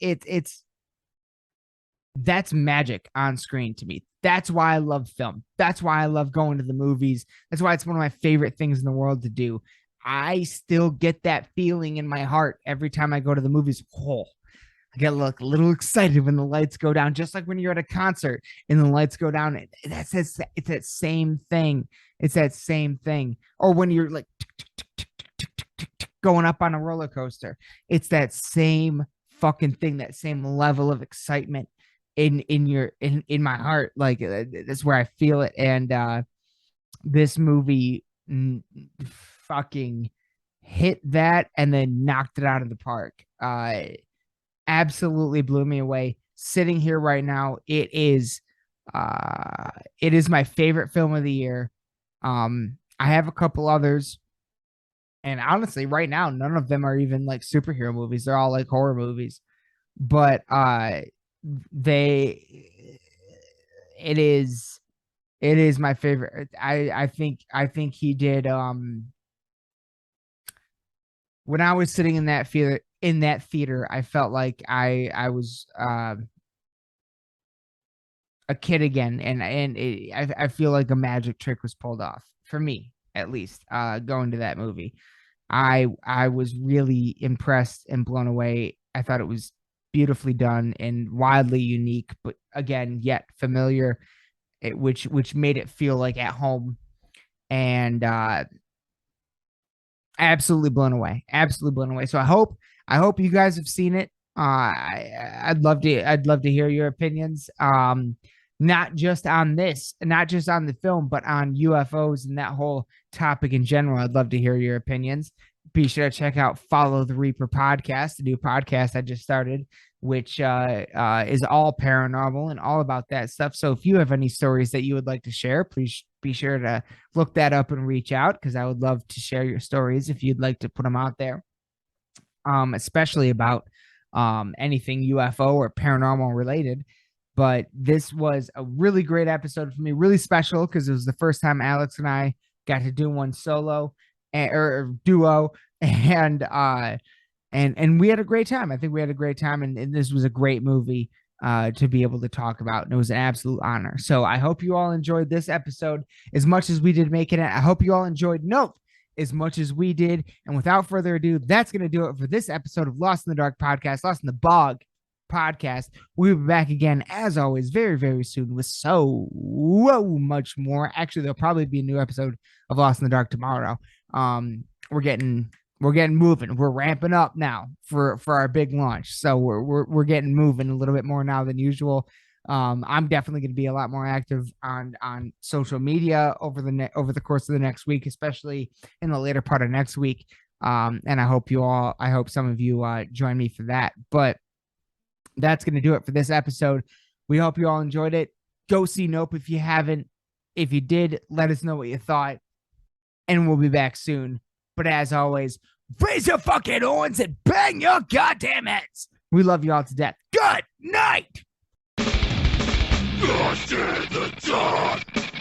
that's magic on screen to me. That's why I love film. That's why I love going to the movies. That's why it's one of my favorite things in the world to do. I still get that feeling in my heart every time I go to the movies. Oh, I get a little excited when the lights go down, just like when you're at a concert and the lights go down. It's that same thing. It's that same thing. Or when you're like going up on a roller coaster, it's that same fucking thing, that same level of excitement in my heart. Like that's where I feel it. And this movie fucking hit that and then knocked it out of the park. Absolutely blew me away. Sitting here right now, it is my favorite film of the year. I have a couple others, and honestly, right now, none of them are even like superhero movies. They're all like horror movies. But it is my favorite. I think he did. When I was sitting in that theater, I felt like I was a kid again, and I feel like a magic trick was pulled off for me, at least. Going to that movie, I was really impressed and blown away. I thought it was beautifully done and wildly unique, but again, yet familiar, which made it feel like at home. And absolutely blown away. So I hope you guys have seen it. I'd love to hear your opinions. Not just on this, not just on the film, but on UFOs and that whole topic in general. I'd love to hear your opinions. Be sure to check out Follow the Reaper podcast, the new podcast I just started which is all paranormal and all about that stuff. So if you have any stories that you would like to share, please be sure to look that up and reach out, because I would love to share your stories if you'd like to put them out there, especially about anything UFO or paranormal related. But this was a really great episode for me, really special, because it was the first time Alex and I got to do one solo or duo, and we had a great time. I think we had a great time, and this was a great movie to be able to talk about, and it was an absolute honor. So I hope you all enjoyed this episode as much as we did making it. I hope you all enjoyed Nope as much as we did. And without further ado, that's going to do it for this episode of Lost in the Dark podcast, Lost in the Bog podcast. We'll be back again, as always, very, very soon with so much more. Actually, there'll probably be a new episode of Lost in the Dark tomorrow. We're getting moving. We're ramping up now for our big launch. So we're getting moving a little bit more now than usual. I'm definitely going to be a lot more active on social media over the course of the next week, especially in the later part of next week. And I hope some of you join me for that. But that's going to do it for this episode. We hope you all enjoyed it. Go see Nope if you haven't. If you did, let us know what you thought. And we'll be back soon. But as always, raise your fucking horns and bang your goddamn heads. We love you all to death. Good night. Lost in the dark.